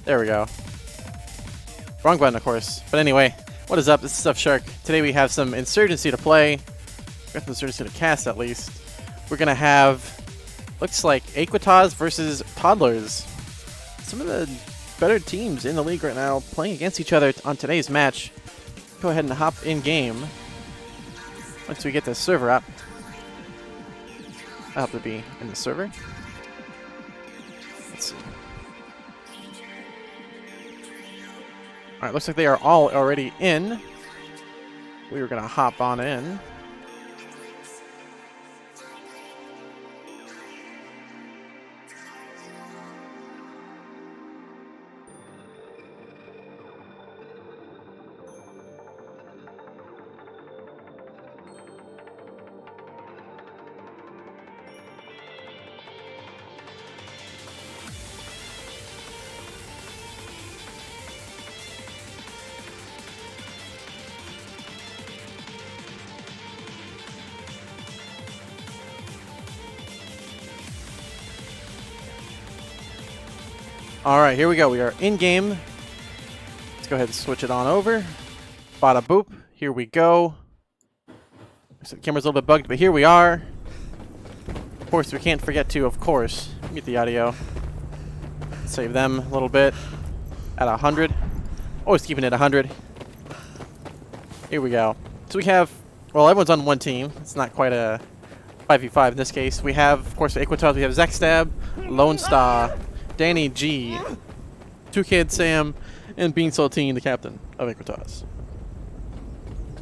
There we go. Wrong button, of course. But anyway, what is up? This is Stuff Shark. Today we have some Insurgency to play. We got some Insurgency to cast, at least. We're going to have, looks like, Equitas versus Toddlers. Some of the better teams in the league right now playing against each other on today's match. Go ahead and hop in game. Once we get the server up. I hope to be in the server. Let's see. Alright, looks like they are all already in. We were going to hop on in. Alright, here we go. We are in game. Let's go ahead and switch it on over. Bada boop. Here we go. So the camera's a little bit bugged, but here we are. Of course, we can't forget to, of course, mute the audio. Save them a little bit. At 100. Always keeping it 100. Here we go. So we have, well, everyone's on one team. It's not quite a 5v5 in this case. We have, of course, for Equitas, we have Zexstab, Lone Star, Danny G, Two Kid Sam, and Bean Saltine, the captain of Equitas.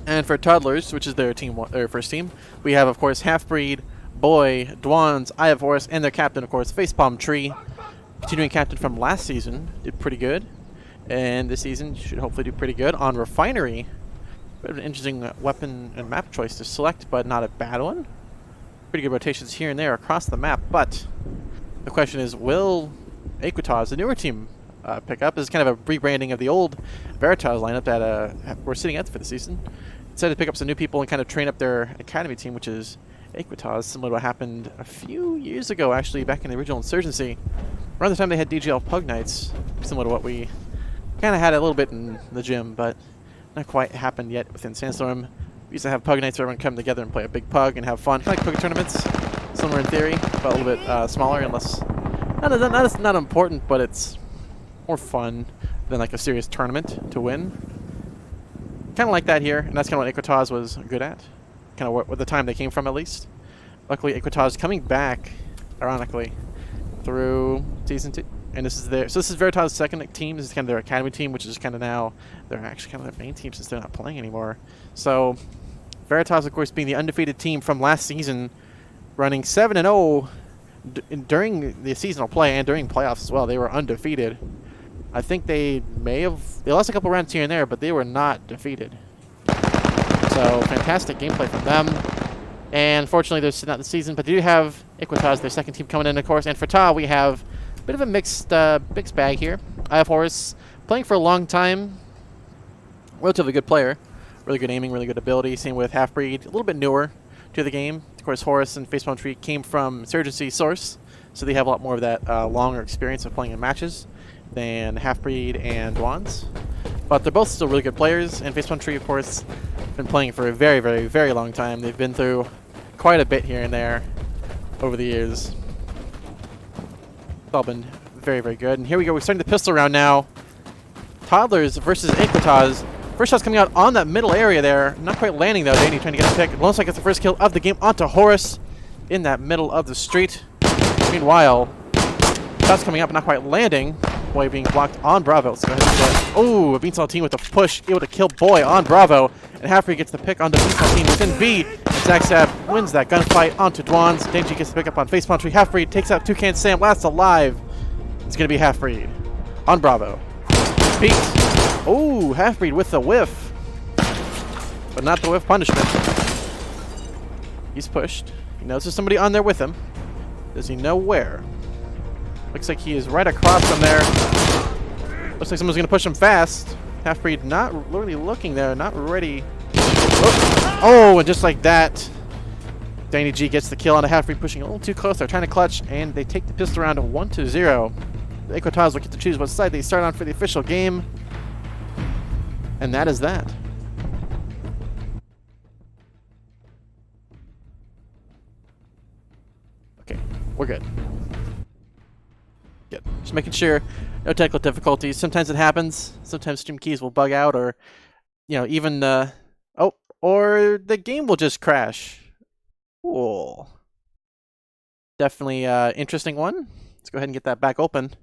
And for Toddlers, which is their team, their first team, we have, of course, Halfbreed, Boy, Dwans, Eye of Horse, and their captain, of course, Facepalm Tree. Continuing captain from last season, did pretty good. And this season should hopefully do pretty good. On Refinery, bit of an interesting weapon and map choice to select, but not a bad one. Pretty good rotations here and there across the map, but the question is, will Equitas, the newer team, pick up? This is kind of a rebranding of the old Veritas lineup that we're sitting at for the season. Decided to pick up some new people and kind of train up their academy team, which is Equitas, similar to what happened a few years ago, actually, back in the original Insurgency. Around the time they had DGL Pug Nights, similar to what we kind of had a little bit in the gym, but not quite happened yet within Sandstorm. We used to have Pug Nights where everyone come together and play a big pug and have fun. Like pug tournaments, similar in theory, but a little bit smaller and less. Not important, but it's more fun than like a serious tournament to win. Kind of like that here, and that's kind of what Equitas was good at. Kind of what the time they came from, at least. Luckily, Equitas coming back, ironically, through Season 2. And this is their, so this is Veritas' second team. This is kind of their academy team, which is kind of now, they're actually kind of their main team since they're not playing anymore. So, Veritas, of course, being the undefeated team from last season, running 7-0 during the seasonal play and during playoffs as well. They were undefeated. I think they lost a couple rounds here and there, but they were not defeated. So, fantastic gameplay from them. And unfortunately, they're sitting out the season, but they do have Equitas, their second team, coming in, of course. And for Ta, we have a bit of a mixed bag here. Eye of Horse, playing for a long time. Relatively good player. Really good aiming, really good ability. Same with Halfbreed, a little bit newer. to the game. Of course, Horus and Facepalm Tree came from Insurgency Source, so they have a lot more of that longer experience of playing in matches than Half-Breed and Dwans. But they're both still really good players, and Facepalm Tree, of course, been playing for a very, very, very long time. They've been through quite a bit here and there over the years. It's all been very, very good. And here we go. We're starting the pistol round now. Toddlers versus Equitas. First shot's coming out on that middle area there. Not quite landing, though. Danny trying to get the pick. It looks like it's the first kill of the game onto Horus in that middle of the street. Meanwhile, shots coming up, but not quite landing. Boy being blocked on Bravo. Let's go ahead and get... Oh, Beansalt team with the push. Able to kill Boy on Bravo. And Halfree gets the pick onto Beansalt team within B. And Zagstab wins that gunfight onto Dwans. Dangy gets the pick up on Facepalm Tree. Halfree takes out Toucan Sam. Last alive. It's going to be Halfbreed on Bravo. Beat. Oh, Halfbreed with the whiff. But not the whiff punishment. He's pushed. He knows there's somebody on there with him. Does he know where? Looks like he is right across from there. Looks like someone's going to push him fast. Halfbreed not really looking there. Not ready. Oh, and just like that, Danny G gets the kill on a Halfbreed, pushing a little too close. They're trying to clutch, and they take the pistol round 1-0. The Equitas will get to choose what side they start on for the official game. And that is that. Okay, we're good. Good. Just making sure no technical difficulties. Sometimes it happens. Sometimes stream keys will bug out, or even or the game will just crash. Cool. Definitely interesting one. Let's go ahead and get that back open.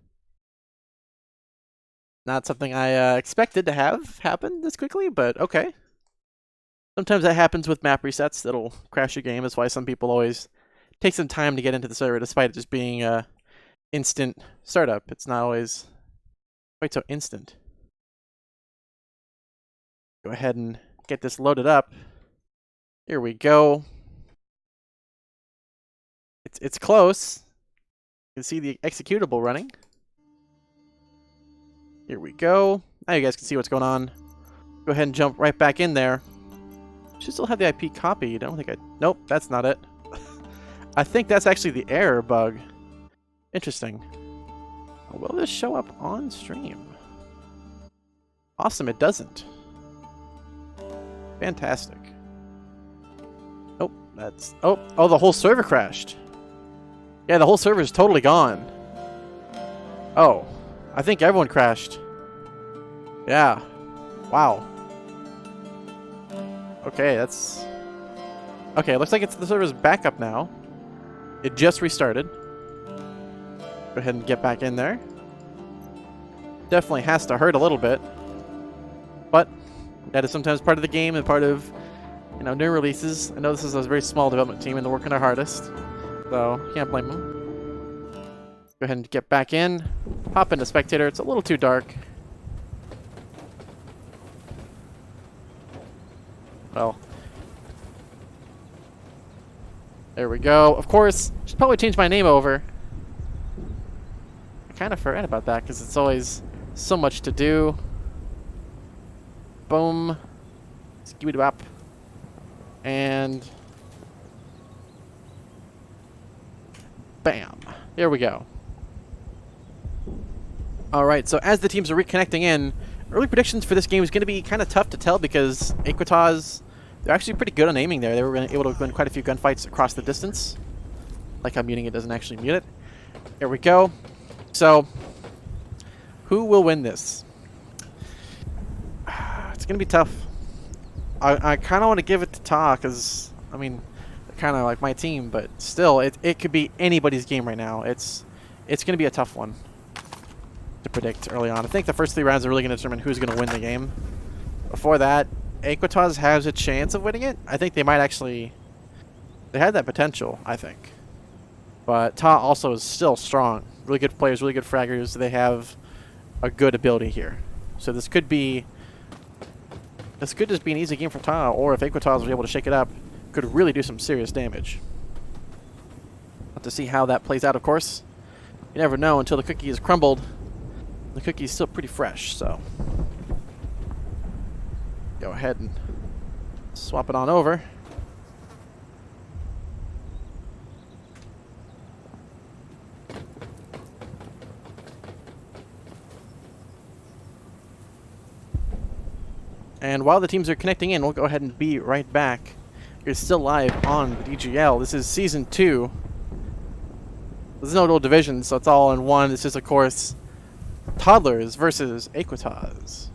Not something I expected to have happen this quickly, but okay. Sometimes that happens with map resets. That'll crash your game. That's why some people always take some time to get into the server, despite it just being instant startup. It's not always quite so instant. Go ahead and get this loaded up. Here we go. It's close. You can see the executable running. Here we go. Now you guys can see what's going on. Go ahead and jump right back in there. Should still have the IP copied. I don't think nope, that's not it. I think that's actually the error bug. Interesting. Will this show up on stream? Awesome, it doesn't. Fantastic. Nope, that's... Oh, the whole server crashed. Yeah, the whole server is totally gone. Oh, I think everyone crashed. Yeah. Wow. Okay, that's... Okay, looks like the server's back up now. It just restarted. Go ahead and get back in there. Definitely has to hurt a little bit. But that is sometimes part of the game and part of, new releases. I know this is a very small development team and they're working their hardest. So, can't blame them. Go ahead and get back in. Hop into spectator. It's a little too dark. Well. There we go. Of course, should probably change my name over. I kind of forgot about that because it's always so much to do. Boom. Skibidi-bop. And... bam. There we go. Alright, so as the teams are reconnecting in, early predictions for this game is going to be kind of tough to tell because Equitas, they're actually pretty good on aiming there. They were able to win quite a few gunfights across the distance. Like how muting it doesn't actually mute it. There we go. So, who will win this? It's going to be tough. I kind of want to give it to Ta because, kind of like my team, but still, it could be anybody's game right now. It's going to be a tough one to predict early on. I think the first 3 rounds are really going to determine who's going to win the game. Before that, Equitas has a chance of winning it. I think they might actually... They had that potential, I think. But Ta also is still strong. Really good players, really good fraggers. They have a good ability here. So this could be... This could just be an easy game for Ta, or if Equitas was able to shake it up, could really do some serious damage. Have to see how that plays out, of course. You never know until the cookie is crumbled. The cookie is still pretty fresh, so... Go ahead and swap it on over. And while the teams are connecting in, we'll go ahead and be right back. You're still live on the DGL. This is Season 2. There's no dual division, so it's all in one. This is, of course, Toddlers versus Equitas.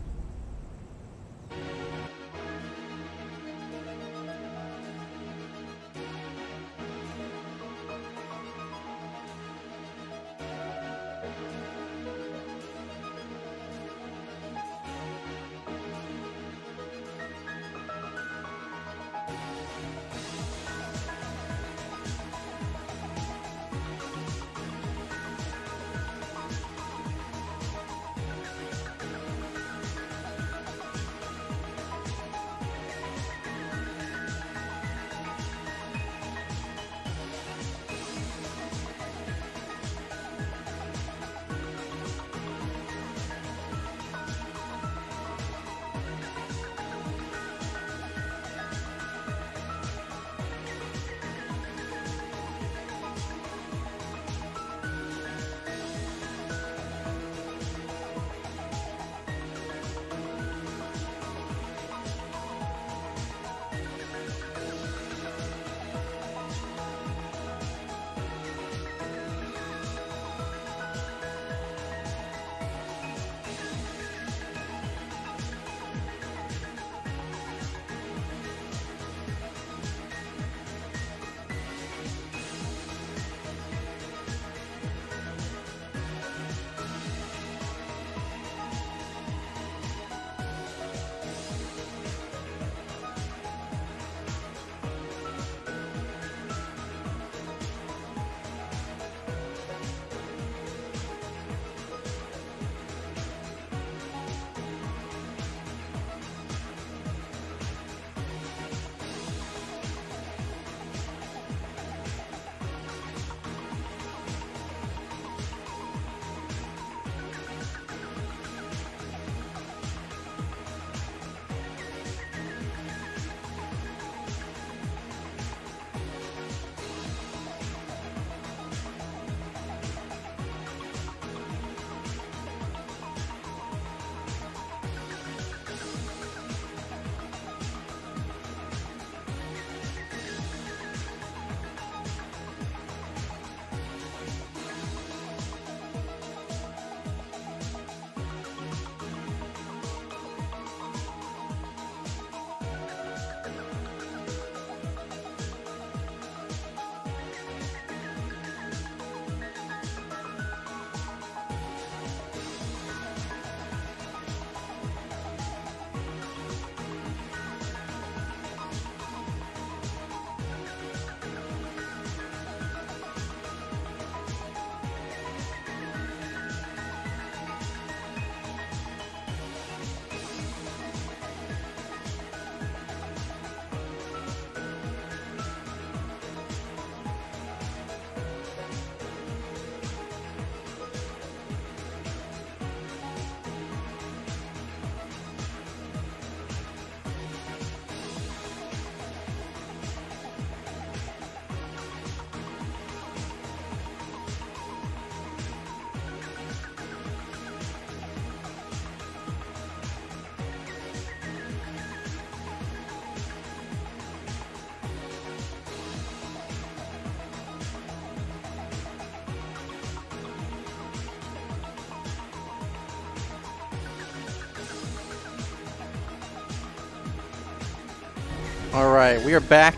Alright, we are back.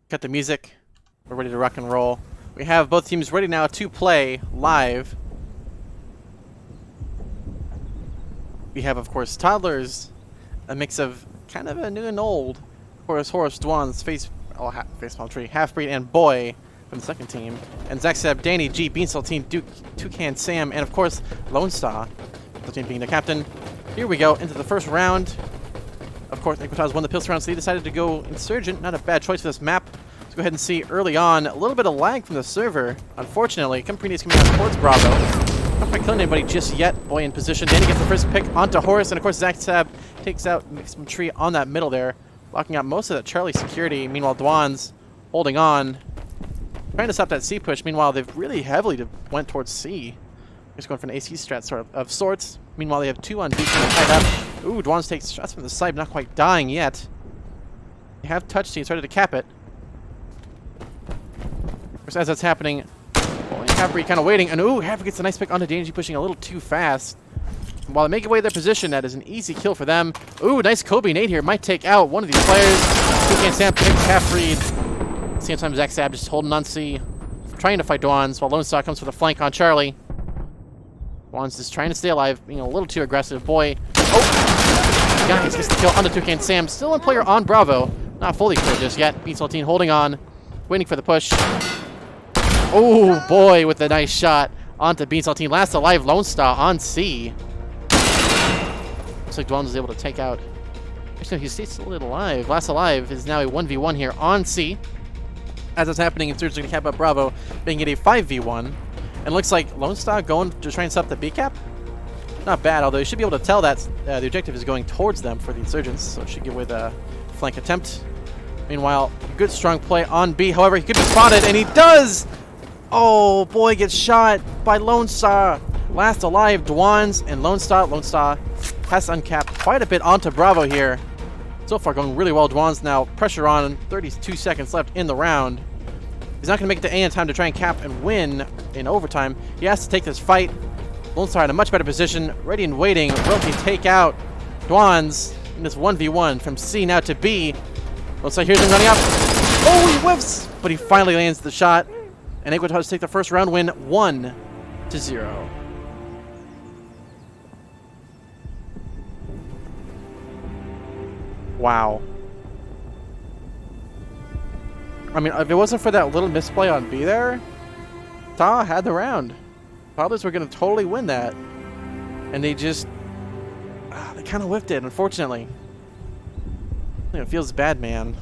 Got the music. We're ready to rock and roll. We have both teams ready now to play live. We have, of course, Toddlers, a mix of kind of a new and old. Of course, Horace Dwan's Facepalm Tree, Half-Breed, and Boy from the second team. And Zach Seb, Danny G, Beanstalk Team, Duke, Toucan Sam, and of course, Lone Star, the team being the captain. Here we go into the first round. Of course, Equitas won the pistol round, so they decided to go Insurgent. Not a bad choice for this map. Let's go ahead and see early on a little bit of lag from the server. Unfortunately, Camprini is coming out towards Bravo. Not quite killing anybody just yet. Boy in position. Danny gets the first pick onto Horace, and of course, Zach Sab takes out Maximum Tree on that middle there, blocking out most of that Charlie security. Meanwhile, Dwan's holding on, trying to stop that C push. Meanwhile, they've really heavily went towards C. Just going for an AC strat of sorts. Meanwhile, they have two on B tied up. Ooh, Dwans takes shots from the side, not quite dying yet. They have touched, he's ready to cap it. As that's happening, Halfbreed kind of waiting, and ooh, Halfbreed gets a nice pick onto Dangy, pushing a little too fast. And while they make away their position, that is an easy kill for them. Ooh, nice Kobe nade here, might take out one of these players. Toucan Sam picks Halfbreed. Same time, Zach Sab just holding on C, trying to fight Dwans, while Lone Star comes for the flank on Charlie. Dwans just trying to stay alive, being a little too aggressive. Boy, oh, Guys gets the kill on the Toucan Sam, still in player on Bravo. Not fully clear just yet. Beats Team holding on, waiting for the push. Oh boy, with a nice shot onto Beans Team. Last alive, Lone Star on C. Looks like Dwans was able to take out. Actually, he stays still alive. Last alive is now a 1v1 here on C. As it's happening, Insurgents are going to cap up Bravo, making it a 5v1. And looks like Lone Star going to try and stop the B cap. Not bad, although you should be able to tell that the objective is going towards them for the Insurgents, so it should give away the flank attempt. Meanwhile, good strong play on B. However, he could be spotted, and he does! Oh boy, gets shot by Lone Star. Last alive, Dwans and Lone Star. Lone Star has uncapped quite a bit onto Bravo here. So far going really well. Dwans now pressure on, 32 seconds left in the round. He's not going to make it to A in time to try and cap and win in overtime. He has to take this fight. Lone Star in a much better position, ready and waiting. Will he take out Dwans in this 1v1 from C now to B? Lone Star hears him running up. Oh, he whiffs! But he finally lands the shot. And Equitas take the first round win 1-0. Wow. I mean, if it wasn't for that little misplay on B there, Ta had the round. Fathers were going to totally win that. And they just... they kind of whiffed it, unfortunately. It feels bad, man.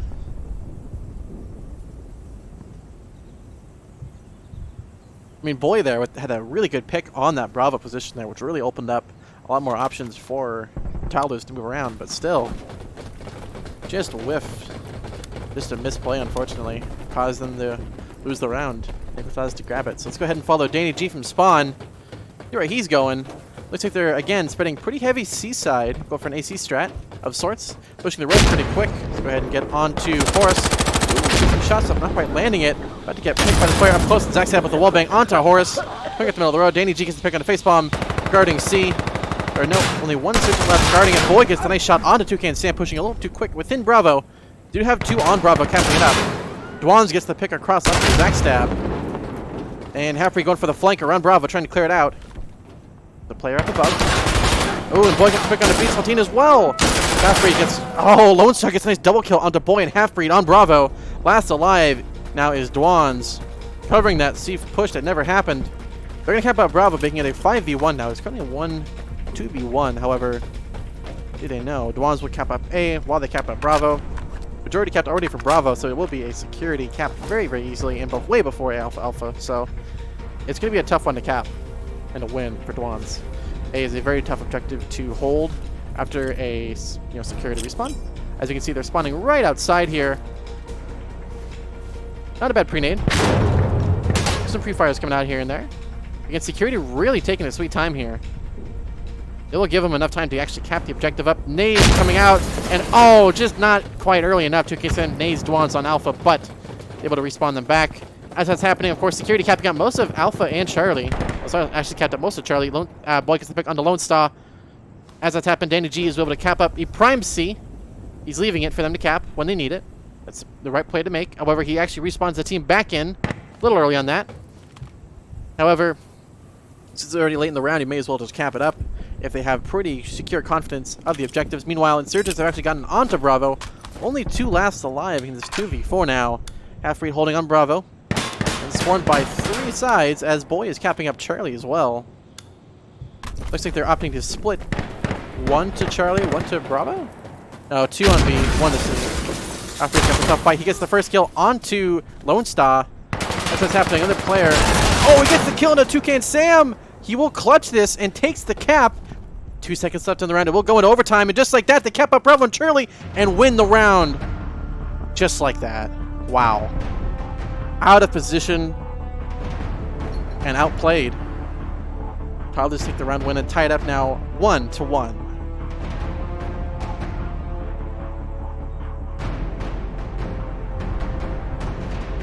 I mean, Boy there had a really good pick on that Bravo position there, which really opened up a lot more options for Tyler's to move around, but still, just whiffed. Just a misplay, unfortunately, caused them to lose the round. Nicholas to grab it. So let's go ahead and follow Danny G from spawn. See where he's going. Looks like they're, again, spreading pretty heavy C-side. Go for an AC strat of sorts. Pushing the road pretty quick. Let's go ahead and get onto Horace. Some shots up, not quite landing it. About to get picked by the player up close. Zach Sab with the wallbang onto Horace. Quick at the middle of the road. Danny G gets the pick on the face bomb. Guarding C. Or no, only one system left guarding it. Boy gets the nice shot onto Toucan Sam, pushing a little too quick within Bravo. Do have two on Bravo, capping it up. Dwans gets the pick across up to Zach Stab. And Halfree going for the flank around Bravo, trying to clear it out. The player up above. Oh, and Boy gets the pick on the Beats team as well. Halfbreed gets... Oh, Lone Star gets a nice double kill onto Boy and Halfbreed on Bravo. Last alive now is Dwans, covering that C push that never happened. They're going to cap out Bravo, making it a 5v1 now. It's currently a 2v1, however, did they know? Dwans will cap up A while they cap up Bravo. Majority capped already for Bravo, so it will be a security cap very, very easily, and way before Alpha. So it's going to be a tough one to cap and a win for Dwans. A is a very tough objective to hold after a security respawn. As you can see, they're spawning right outside here. Not a bad pre-nade. Some pre-fires coming out here and there. Again, security really taking a sweet time here. It will give them enough time to actually cap the objective up. Nades coming out, and oh, just not quite early enough to send Nades Dwans on Alpha, but able to respawn them back. As that's happening, of course, security capping out most of Alpha and Charlie. So actually capped up most of Charlie. Boy gets the pick on the Lone Star. As that's happened, Danny G is able to cap up a Prime C. He's leaving it for them to cap when they need it. That's the right play to make. However, he actually respawns the team back in. A little early on that. However, since it's already late in the round, you may as well just cap it up if they have pretty secure confidence of the objectives. Meanwhile, Insurgents have actually gotten onto Bravo. Only two last alive in this 2v4 now. Halfbreed holding on Bravo. And swarmed by three sides as Boy is capping up Charlie as well. Looks like they're opting to split. One to Charlie, one to Bravo? No, two on B, one to C. After he's got the tough fight, he gets the first kill onto Lone Star. That's what's happening. Another player. Oh, he gets the kill into Toucan Sam! He will clutch this and takes the cap. 2 seconds left in the round. It will go into overtime. And just like that, they cap up Bravo and Charlie and win the round. Just like that. Wow. Out of position and outplayed. Toddlers take the round win and tie it up now 1-1.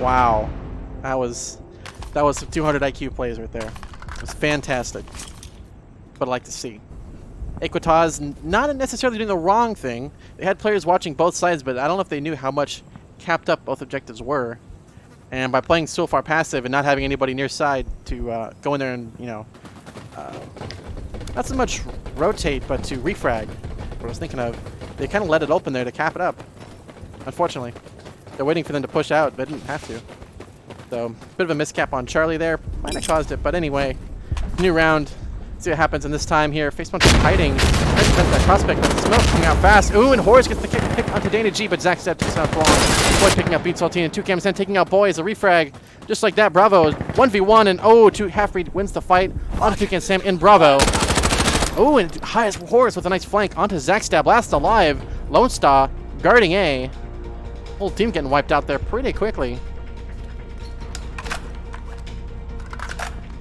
Wow. That was some 200 IQ plays right there. It was fantastic. But I like to see. Equitas not necessarily doing the wrong thing. They had players watching both sides, but I don't know if they knew how much capped up both objectives were. And by playing so far passive and not having anybody near side to go in there and, you know, not so much rotate, but to refrag. What I was thinking of, they kind of let it open there to cap it up. Unfortunately, they're waiting for them to push out, but didn't have to. So, bit of a miscap on Charlie there. Might have caused it, but anyway, new round. See what happens in this time here. Facepunch hiding. Trying to defend that prospect, but the smoke coming out fast. Ooh, and Horace gets the pick onto Dana G, but Zach Step takes out Blonde. Boy picking up Beat Saltine, and 2Cam10 taking out Boy as a refrag. Just like that, Bravo 1v1, and oh, Half-Breed wins the fight onto 2Cam in Bravo. Oh, and highest Horace with a nice flank onto Zach Stab. Last alive, Lone Star guarding A. Whole team getting wiped out there pretty quickly.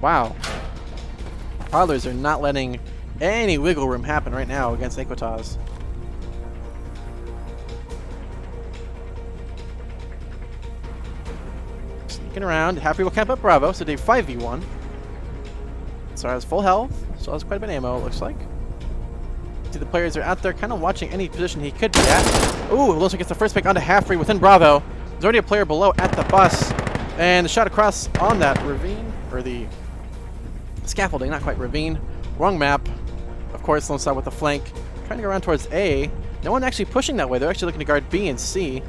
Wow. Toddlers are not letting any wiggle room happen right now against Equitas. Sneaking around. Happy will camp up Bravo, so they 5v1. So has full health, so has quite a bit of ammo, it looks like. See, the players are out there kind of watching any position he could be at. Ooh, Wilson gets the first pick onto Half-Free within Bravo. There's already a player below at the bus. And the shot across on that ravine, or the scaffolding, not quite ravine. Wrong map. Of course, Lone Star with the flank. Trying to go around towards A. No one actually pushing that way. They're actually looking to guard B and C.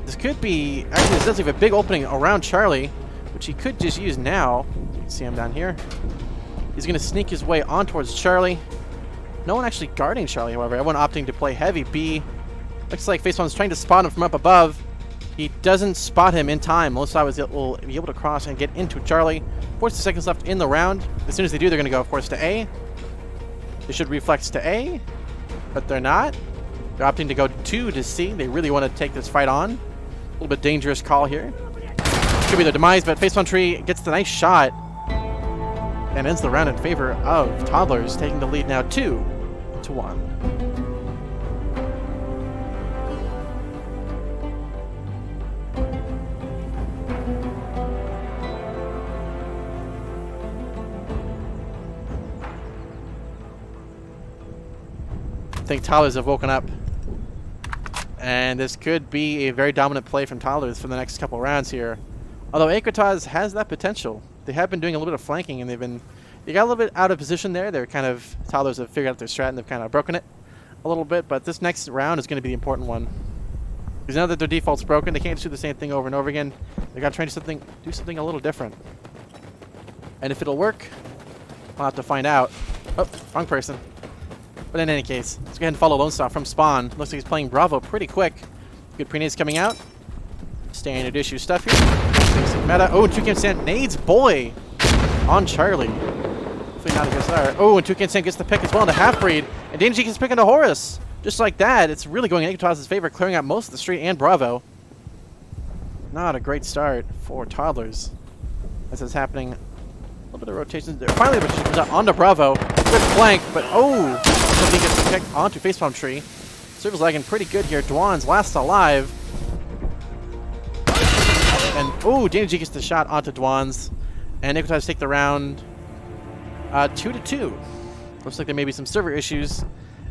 This could be... Actually, this does leave a big opening around Charlie, which he could just use now. You can see him down here. He's going to sneak his way on towards Charlie. No one actually guarding Charlie, however. Everyone opting to play heavy B. Looks like Facepunch is trying to spot him from up above. He doesn't spot him in time. Lone Star will be able to cross and get into Charlie. 40 seconds left in the round. As soon as they do, they're going to go, of course, to A. They should reflex to A, but they're not. They're opting to go to C. They really want to take this fight on. A little bit dangerous call here. Could be their demise, but Facepunch gets the nice shot and ends the round in favor of Toddlers, taking the lead now 2-1. I think Toddlers have woken up, and this could be a very dominant play from Toddlers for the next couple rounds here. Although Equitas has that potential. They have been doing a little bit of flanking, and they got a little bit out of position there. They're kind of, Toddlers have figured out their strat, and they've kind of broken it a little bit, but this next round is going to be the important one. Because now that their default's broken, they can't just do the same thing over and over again. They got to try to do something a little different. And if it'll work, we'll have to find out. Oh, wrong person. But in any case, let's go ahead and follow Lone Star from spawn. Looks like he's playing Bravo pretty quick. Good pre-nades coming out. Standard issue stuff here. Basic meta. Oh, and 2Cam nades Boy on Charlie. Hopefully not a good start. Oh, and 2Cam gets the pick as well into Half-Breed. And Dana G gets pick into Horace. Just like that, it's really going in Equitas' favor, clearing out most of the street and Bravo. Not a great start for Toddlers. This is happening. A little bit of rotations there. Finally, the rotation comes out onto Bravo. Good flank, but oh! Something gets the pick onto Facepunch. Server's lagging pretty good here. Dwan's last alive. And oh, Dana G gets the shot onto Dwan's. And Equitas take the round 2-2. Looks like there may be some server issues.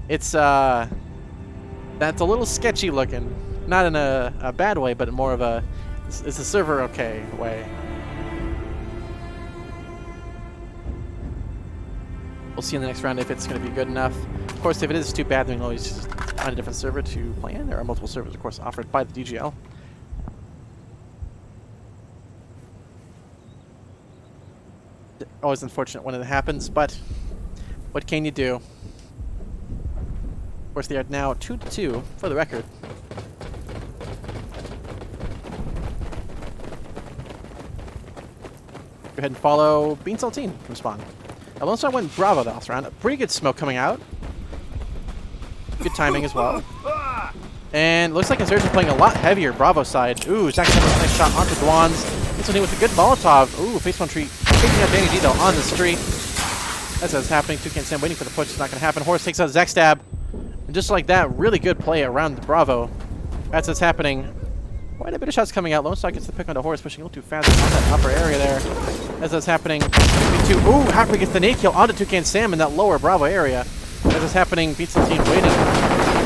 It's that's a little sketchy looking. Not in a bad way, but more of a it's a server okay way. We'll see in the next round if it's going to be good enough. Of course, if it is too bad, then we can always just find a different server to play in. There are multiple servers, of course, offered by the DGL. Always unfortunate when it happens, but what can you do? Of course, they are now 2-2 for the record. Go ahead and follow Bean Saltine from spawn. Now, Lone Star went Bravo the last round. A pretty good smoke coming out. Good timing as well. And looks like Insurgent's playing a lot heavier Bravo side. Ooh, Zach with a nice shot onto Dwan's. Bean Saltine with a good Molotov. Ooh, Facepunch taking out Danny D though on the street. That's what's happening. 2Cam waiting for the push. It's not going to happen. Horace takes out Zach. And just like that, really good play around the Bravo. That's what's happening. Quite a bit of shots coming out. Lone Star gets the pick on the horse, pushing a little too fast on that upper area there. As that's happening, ooh, Happy gets the nade kill onto Toucan Sam in that lower Bravo area. As it's happening, Beat Saltine waiting.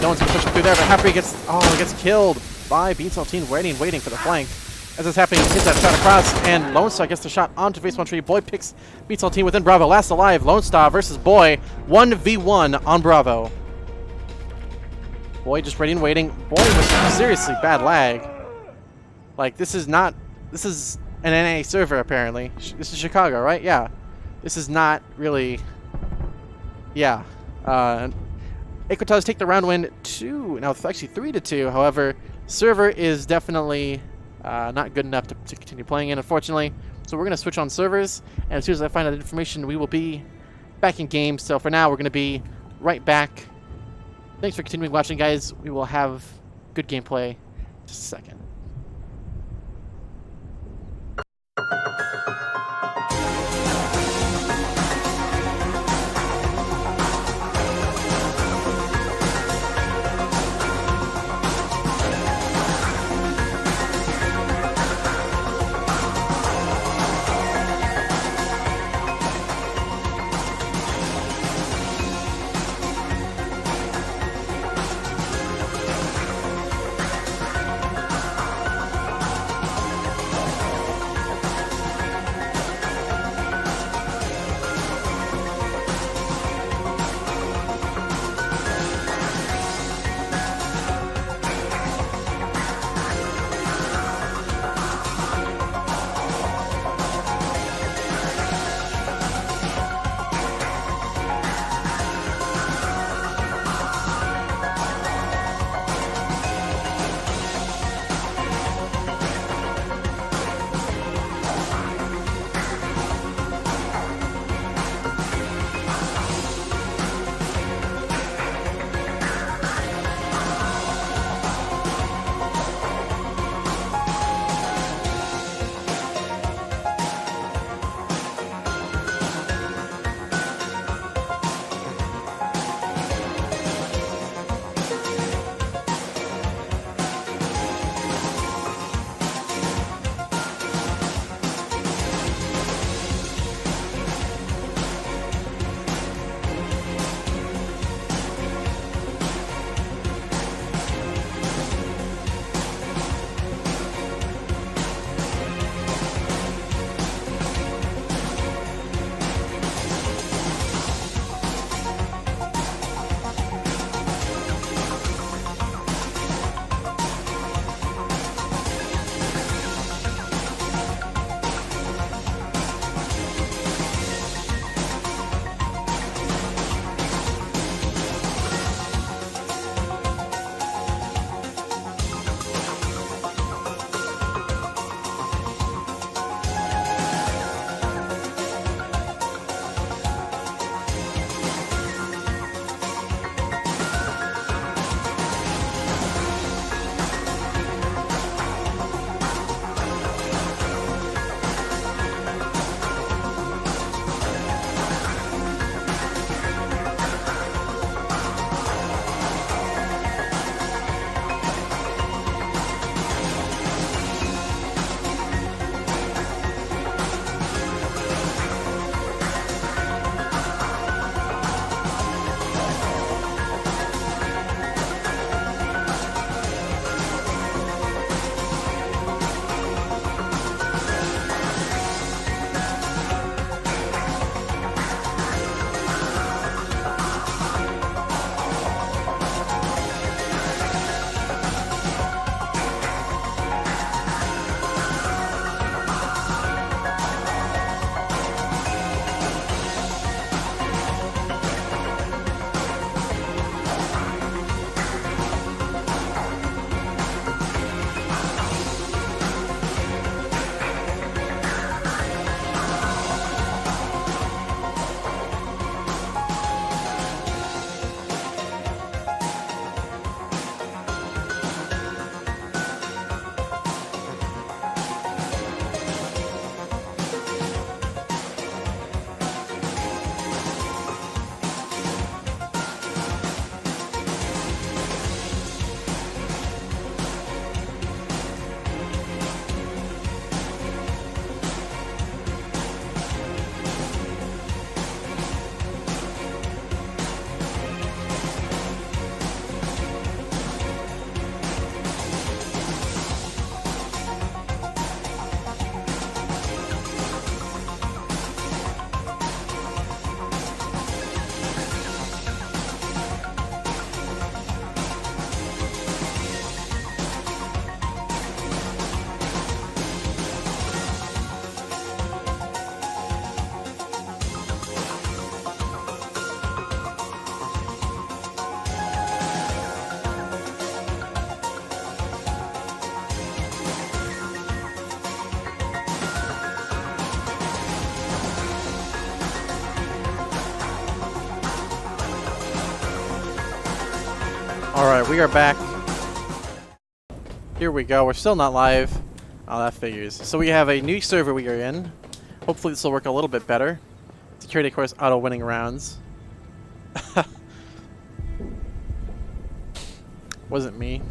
No one's gonna push through there, but Happy gets killed by Beat Saltine waiting for the flank. As it's happening, hits that shot across, and Lone Star gets the shot onto Face 1 Tree. Boy picks Beat Saltine within Bravo. Last alive, Lone Star versus Boy. 1v1 on Bravo. Boy just ready and waiting. Boy with seriously bad lag. Like, this is an NA server, apparently. This is Chicago, right? Yeah. This is not really... Yeah. Equitas take the round win 2. Now, it's actually 3-2. However, server is definitely not good enough to continue playing in, unfortunately. So we're going to switch on servers. And as soon as I find out information, we will be back in game. So for now, we're going to be right back. Thanks for continuing watching, guys. We will have good gameplay in just a second. Alright, we are back. Here we go. We're still not live. Oh, that figures. So we have a new server we are in. Hopefully this will work a little bit better. Security, of course, auto-winning rounds. Wasn't me.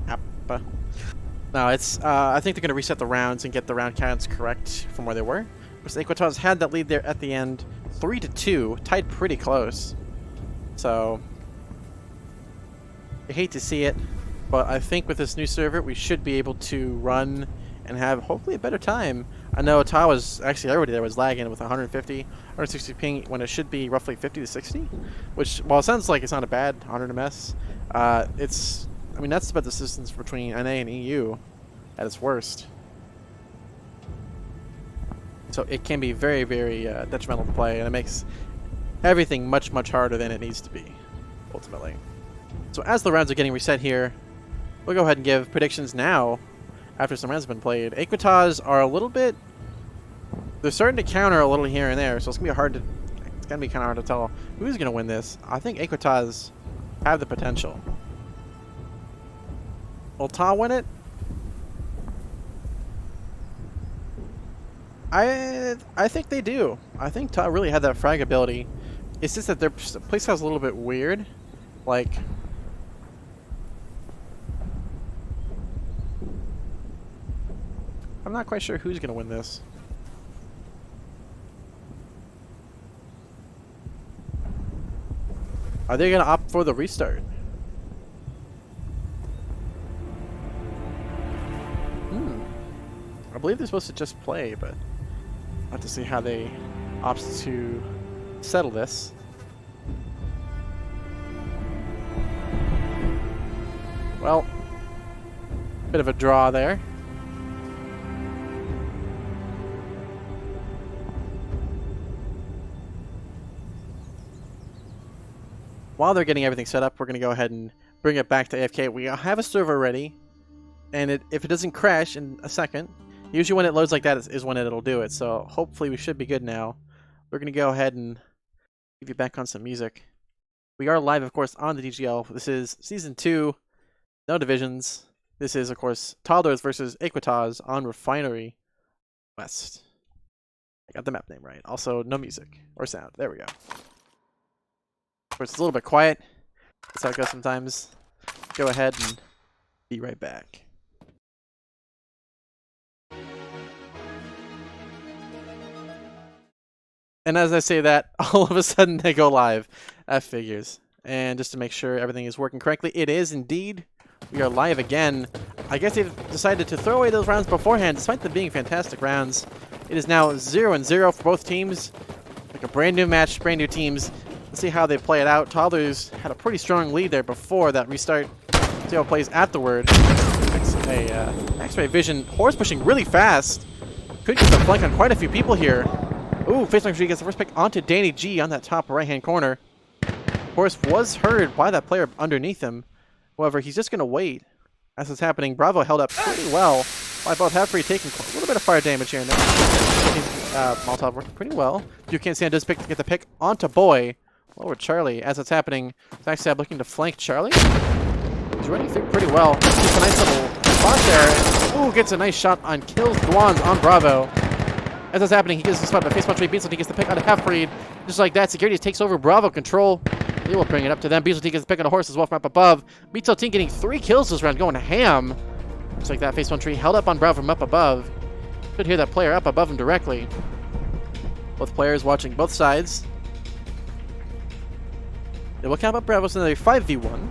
Appa. No, it's, I think they're going to reset the rounds and get the round counts correct from where they were. Because Equitas had that lead there at the end. 3-2. Tied pretty close. So, I hate to see it, but I think with this new server, we should be able to run and have hopefully a better time. I know Ta was, actually everybody there was lagging with 150, 160 ping when it should be roughly 50 to 60, which, while it sounds like it's not a bad 100 ms, it's, I mean, that's about the distance between NA and EU at its worst. So it can be very, very detrimental to play, and it makes everything much, much harder than it needs to be, ultimately. So as the rounds are getting reset here, we'll go ahead and give predictions now after some rounds have been played. Equitas are a little bit, they're starting to counter a little here and there, so it's gonna be hard to, it's gonna be kind of hard to tell who's gonna win this. I think Equitas have the potential. Will Ta win it? I think they do. I think Ta really had that frag ability. It's just that their playstyle is a little bit weird. Like, I'm not quite sure who's gonna win this. Are they gonna opt for the restart? I believe they're supposed to just play, but I'll have to see how they opt to settle this. Well, bit of a draw there. While they're getting everything set up, we're going to go ahead and bring it back to AFK. We have a server ready, and if it doesn't crash in a second, usually when it loads like that is when it'll do it. So hopefully we should be good now. We're going to go ahead and give you back on some music. We are live, of course, on the DGL. This is Season 2, no divisions. This is, of course, Toddlers versus Equitas on Refinery West. I got the map name right. Also, no music or sound. There we go. Of course, it's a little bit quiet. That's how it goes sometimes. Go ahead and be right back. And as I say that, all of a sudden they go live. That figures. And just to make sure everything is working correctly, it is indeed. We are live again. I guess they've decided to throw away those rounds beforehand, despite them being fantastic rounds. It is now 0-0 for both teams. Like a brand new match, brand new teams. Let's see how they play it out. Toddlers had a pretty strong lead there before that restart. See how it plays afterward. X-ray vision. Horse pushing really fast. Could get the flank on quite a few people here. Ooh, Faceline Tree gets the first pick onto Danny G on that top right-hand corner. Horse was heard by that player underneath him. However, he's just going to wait. As it's happening, Bravo held up pretty well. By both Halfree taking a little bit of fire damage here and there. Molotov working pretty well. Duke-San does get the pick onto Boy. Lower Charlie. As it's happening, Backstab looking to flank Charlie. He's running through pretty well. Gets a nice little spot there. Ooh, gets a nice shot on kills Dwans on Bravo. As that's happening, he gets the spot by Faceline Tree. Beansel gets the pick on a Half-Breed. Just like that, Security takes over Bravo control. They will bring it up to them. Beansel gets the pick on a Horse as well from up above. Beansel team getting 3 kills this round, going ham. Just like that, Faceline Tree held up on Bravo from up above. Could hear that player up above him directly. Both players watching both sides. They will count up Bravo, so another 5v1.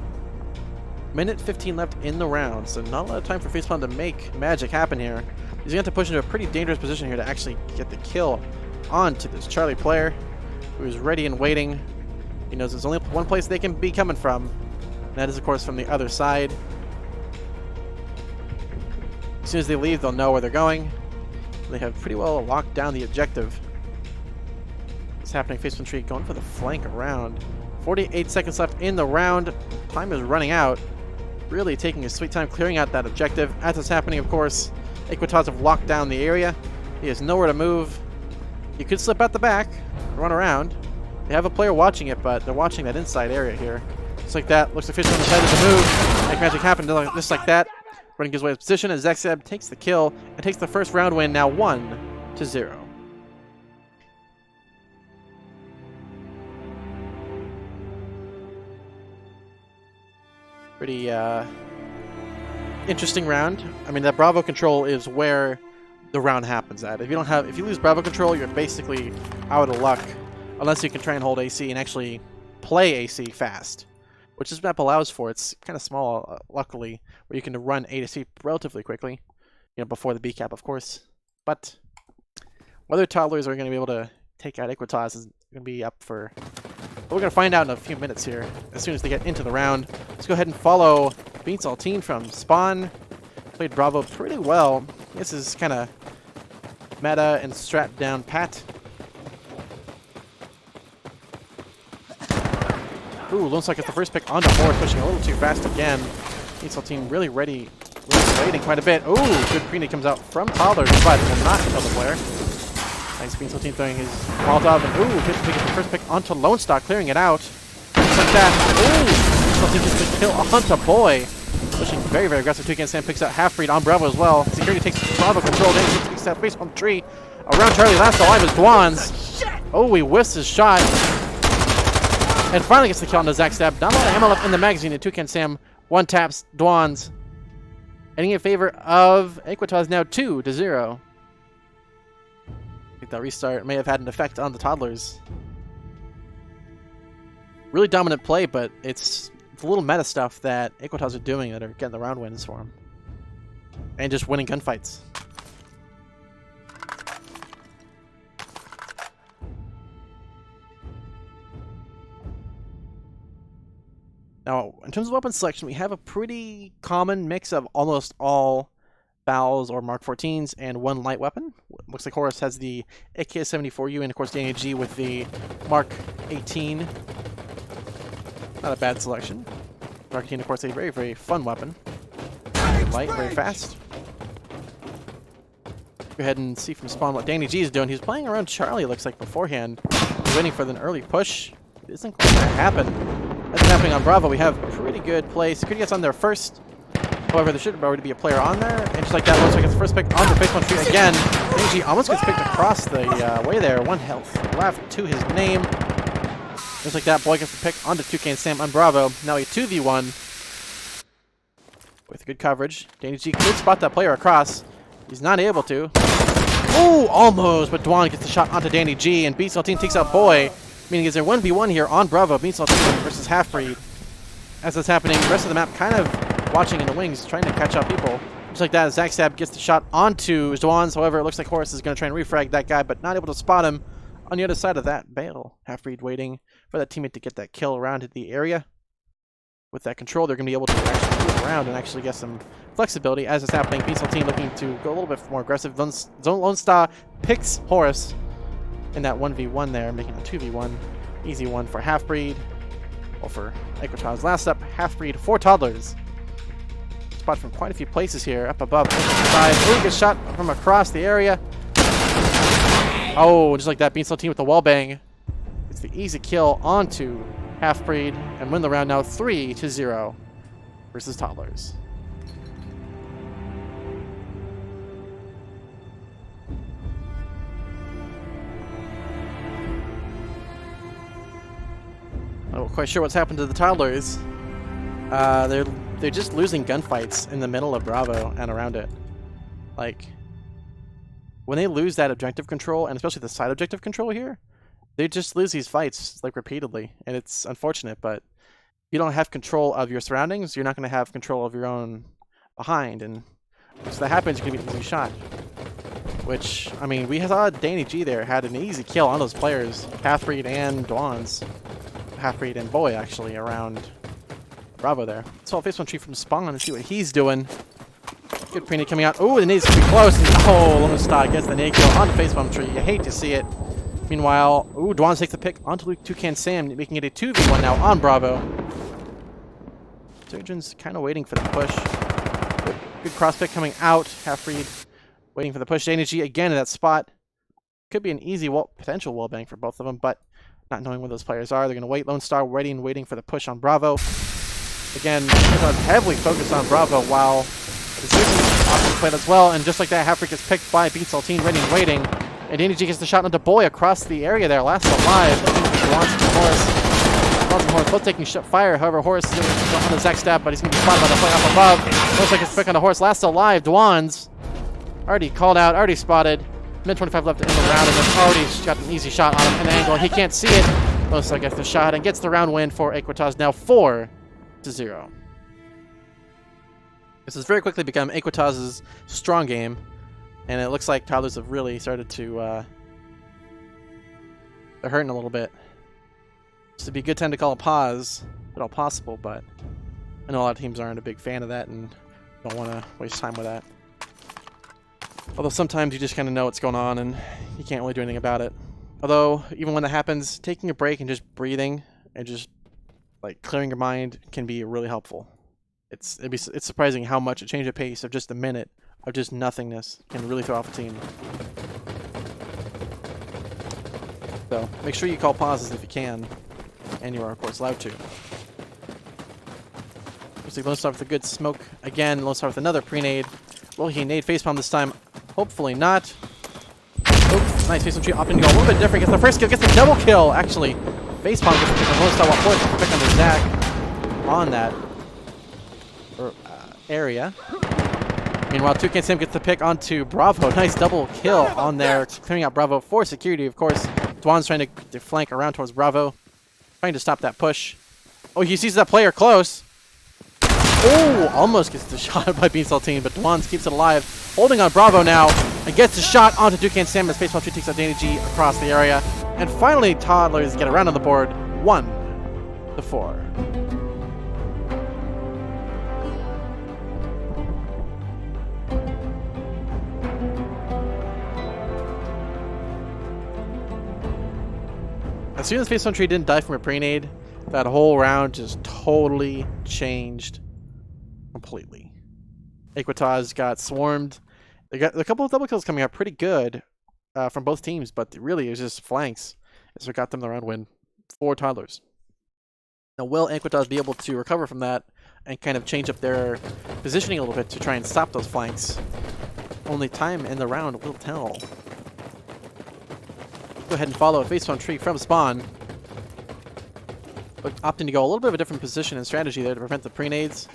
Minute 15 left in the round, so not a lot of time for Facepalm to make magic happen here. He's going to have to push into a pretty dangerous position here to actually get the kill onto this Charlie player, who is ready and waiting. He knows there's only one place they can be coming from, and that is, of course, from the other side. As soon as they leave, they'll know where they're going. They have pretty well locked down the objective. What's happening? Facepalm Tree going for the flank around. 48 seconds left in the round. Time is running out. Really taking his sweet time clearing out that objective. As it's happening, of course, Equitas have locked down the area. He has nowhere to move. He could slip out the back, run around. They have a player watching it, but they're watching that inside area here. Just like that. Looks like Fish on the side of the move. Make magic happen just like that. Running gives away his position as Zaxab takes the kill and takes the first round win, now 1-0. Pretty interesting round. I mean, that Bravo control is where the round happens at. If you lose Bravo control, you're basically out of luck, unless you can try and hold AC and actually play AC fast, which this map allows for. It's kind of small, luckily, where you can run A to C relatively quickly, you know, before the B cap, of course. But whether toddlers are going to be able to take out Equitas is going to be up for. But we're going to find out in a few minutes here, as soon as they get into the round. Let's go ahead and follow Bean Saltine from Spawn. Played Bravo pretty well. This is kind of meta and strapped down pat. Ooh, looks like it's the first pick onto Horse, pushing a little too fast again. Bean Saltine really ready, really waiting quite a bit. Ooh, good preemie comes out from Toddler, but will not kill the player. Nice Bean Saltine throwing his Molotov, and ooh, gets the first pick onto Lone Star, clearing it out. Just like that. Ooh, Bean Saltine gets the kill onto Boy. Pushing very, very aggressive. 2 against Sam picks out Half-Breed on Bravo as well. Security takes Bravo control, then takes that face on the tree. Around Charlie, last alive is Dwan's. Oh, he whiffs his shot. And finally gets the kill onto Zaxab. Not a lot of ammo left in the magazine, and 2 against Sam one taps Dwan's. Ending in favor of Equitas now 2-0. I think that restart may have had an effect on the toddlers. Really dominant play, but it's the little meta stuff that Equitas are doing that are getting the round wins for them. And just winning gunfights. Now, in terms of weapon selection, we have a pretty common mix of almost all BALs or Mark 14s and one light weapon. Looks like Horus has the AK-74U and, of course, Danny G with the Mark 18. Not a bad selection. Mark 18, of course, a very, very fun weapon. Very light, very fast. Go ahead and see from Spawn what Danny G is doing. He's playing around Charlie, looks like, beforehand. He's waiting for an early push. It isn't going to happen. That's happening on Bravo. We have pretty good play. Security gets on there first. However, there should already be a player on there. And just like that, looks like it's the first pick on the face one tree again. Danny G almost gets picked across the way there. 1 health left to his name. Just like that, Boy gets the pick onto 2K and Sam on Bravo. Now a 2v1 with good coverage. Danny G could spot that player across. He's not able to. Oh, almost, but Dwan gets the shot onto Danny G, and Bean Saltine takes out Boy, meaning is there 1v1 here on Bravo. Bean Saltine versus Half-Breed. As that's happening, the rest of the map kind of watching in the wings, trying to catch up people. Just like that, Zaxab gets the shot onto Dwan's. However, it looks like Horus is going to try and refrag that guy, but not able to spot him. On the other side of that bale, Half-Breed waiting for that teammate to get that kill around the area. With that control, they're going to be able to actually move around and actually get some flexibility as it's happening. Bean Saltine looking to go a little bit more aggressive. Lone Star picks Horus in that 1v1 there, making a 2v1. Easy one for Half-Breed. Or for Equitas. Last up, Half-Breed for Toddlers. Spot from quite a few places here. Up above, side. Ooh, gets shot from across the area. Oh, just like that, Bean Saltine with the wall bang. It's the easy kill onto Half-Breed and win the round now 3-0 versus Toddlers. I'm not quite sure what's happened to the Toddlers. They're just losing gunfights in the middle of Bravo and around it. Like, when they lose that objective control, and especially the side objective control here, they just lose these fights, like, repeatedly. And it's unfortunate, but if you don't have control of your surroundings, you're not going to have control of your own behind. And if that happens, you can be an easy shot. Which, I mean, we saw Danny G there had an easy kill on those players. Half-Breed and Dwan's. Half-Breed and Boy, actually, around Bravo there. So I'll face one tree from Spawn and see what he's doing. Good preemie coming out. Oh, the nade's pretty close. And, oh, Lone Star gets the nade kill on the facepalm tree. You hate to see it. Meanwhile, ooh, Dwan takes the pick onto 2Can Sam, making it a 2v1 now on Bravo. Surgeon's kind of waiting for the push. Good cross pick coming out. Half-Breed waiting for the push. Danny G again in that spot. Could be an easy potential wall bang for both of them, but not knowing where those players are. They're going to wait. Lone Star waiting for the push on Bravo. Again, heavily focused on Bravo while Decision's option played as well. And just like that, Half-Freak gets picked by Beat Saltine, ready and waiting. And DNG gets the shot onto Boy across the area there. Last alive. Wants and Horus both taking fire. However, Horus is on the Zack stab, but he's going to be spotted by the play up above. Looks like it's pick on the Horus. Last alive. Dwan's already called out, already spotted. Minute 25 left in the round, and then already got an easy shot on him in an angle. He can't see it. Looks like gets the shot and gets the round win for Equitas, now 4-0. This has very quickly become Equitas' strong game, and it looks like Toddlers have really started to they're hurting a little bit. This would be a good time to call a pause, if at all possible, but I know a lot of teams aren't a big fan of that and don't want to waste time with that. Although sometimes you just kind of know what's going on and you can't really do anything about it. Although, even when that happens, taking a break and just breathing and just like clearing your mind can be really helpful. It's surprising how much a change of pace of just a minute of just nothingness can really throw off a team. So make sure you call pauses if you can, and you are of course allowed to. Looks like Lone Star with a good smoke again. Lone Star with another pre-nade. Will he nade facepalm this time? Hopefully not. Oh, nice facepalm tree opting to go a little bit different. Gets the first kill, gets the double kill actually. Facepalm gets the pick on Lone Star while Forrest gets the pick on the Zack on that area. Meanwhile, Toucan Sam gets the pick onto Bravo. Nice double kill on there, clearing out Bravo for security, of course. Dwan's trying to flank around towards Bravo, trying to stop that push. Oh, he sees that player close. Oh, almost gets the shot by Bean Saltine, but Dwan's keeps it alive, holding on Bravo now, and gets the shot onto Toucan Sam as Facepalm Tree takes out Danny G across the area. And finally, Toddlers get around on the board, 1-4. As soon as Facepalm Tree didn't die from a pre-nade, that whole round just totally changed completely. Equitas got swarmed. They got a couple of double kills coming out pretty good from both teams, but really it was just flanks. That's what got them the round win for Toddlers. Now, will Equitas be able to recover from that and kind of change up their positioning a little bit to try and stop those flanks? Only time in the round will tell. Go ahead and follow a Facepalm Tree from spawn. But opting to go a little bit of a different position and strategy there to prevent the pre-nades.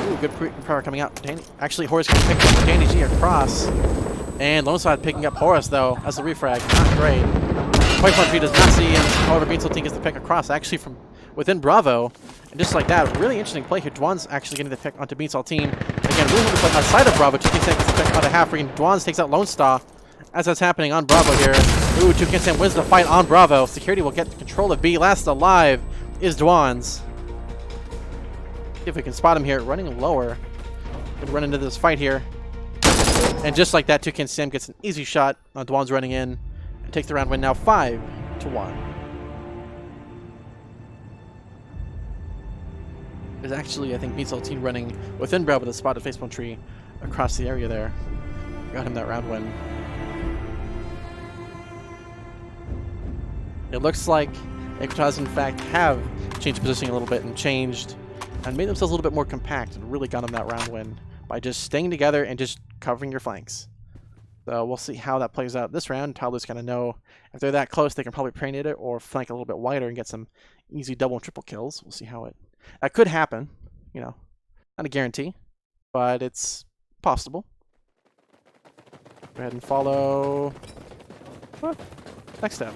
Ooh, good power coming out. Actually, Horus can pick up Danny G across. And Lone Star picking up Horus, though, as a refrag. Not great. Facepalm Tree does not see him. However, Bean Saltine gets the pick across, actually from within Bravo. And just like that, really interesting play here. Dwan's actually getting the pick onto Bean Saltine. Again, really good play outside of Bravo. Toucan Sam gets the pick onto Half-Freak. Dwan's takes out Lone Star. As that's happening on Bravo here. Ooh, Toucan Sam wins the fight on Bravo. Security will get control of B. Last alive is Dwan's. See if we can spot him here, running lower. Gonna run into this fight here. And just like that, Toucan Sam gets an easy shot on Dwan's running in and takes the round win now 5-1. There's actually, I think, Bean Saltine running within Bravo with a spotted Facepalm Tree across the area there. Got him that round win. It looks like Equitas, in fact, have changed positioning a little bit and changed and made themselves a little bit more compact and really got them that round win by just staying together and just covering your flanks. So we'll see how that plays out this round. Toddlers kind of know if they're that close, they can probably pre-nade it or flank a little bit wider and get some easy double and triple kills. We'll see how that could happen. You know, not a guarantee, but it's possible. Go ahead and follow. What? Next step.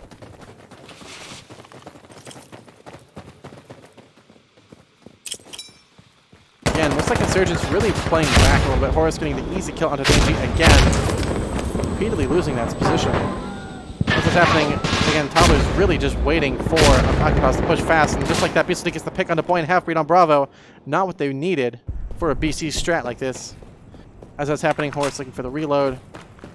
Again, looks like Insurgent's really playing back a little bit. Horus getting the easy kill onto Dangy again. Repeatedly losing that position. What's happening? Again, Toddler's really just waiting for Equitas to push fast. And just like that, BC gets the pick on the point Half-Breed on Bravo. Not what they needed for a BC strat like this. As that's happening, Horus looking for the reload.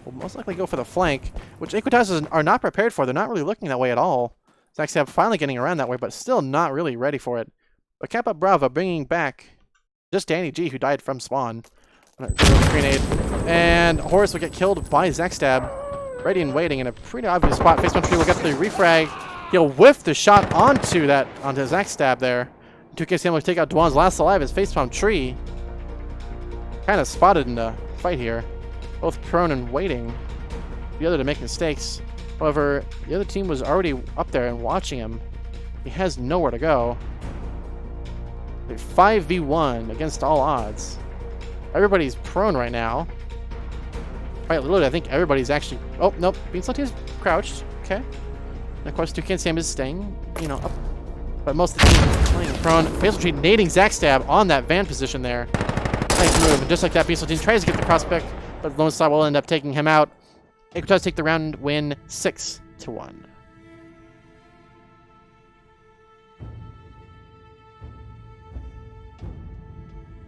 Will most likely go for the flank, which Equitas are not prepared for. They're not really looking that way at all. Zaxab finally getting around that way, but still not really ready for it. But cap up Bravo, bringing back just Danny G, who died from spawn. Grenade. And Horus will get killed by Zaxstab. ready and waiting in a pretty obvious spot. Face 1 tree will get the refrag. He'll whiff the shot onto Zack Stab there. 2KCM will take out Dwan's last alive as facepalm tree. Kind of spotted in the fight here. Both prone and waiting. The other to make mistakes. However, the other team was already up there and watching him. He has nowhere to go. They're 5v1 against all odds. Everybody's prone right now. Right, literally, I think everybody's actually... Oh, nope. Beanstalk is crouched. Okay. And of course, 2KCM is staying, up. But most of the team is playing prone. Facepalm tree nading Zack Stab on that van position there. Nice move. And just like that, Beanstalk team tries to get the prospect, but Lone Star will end up taking him out. Equitas take the round, win 6-1.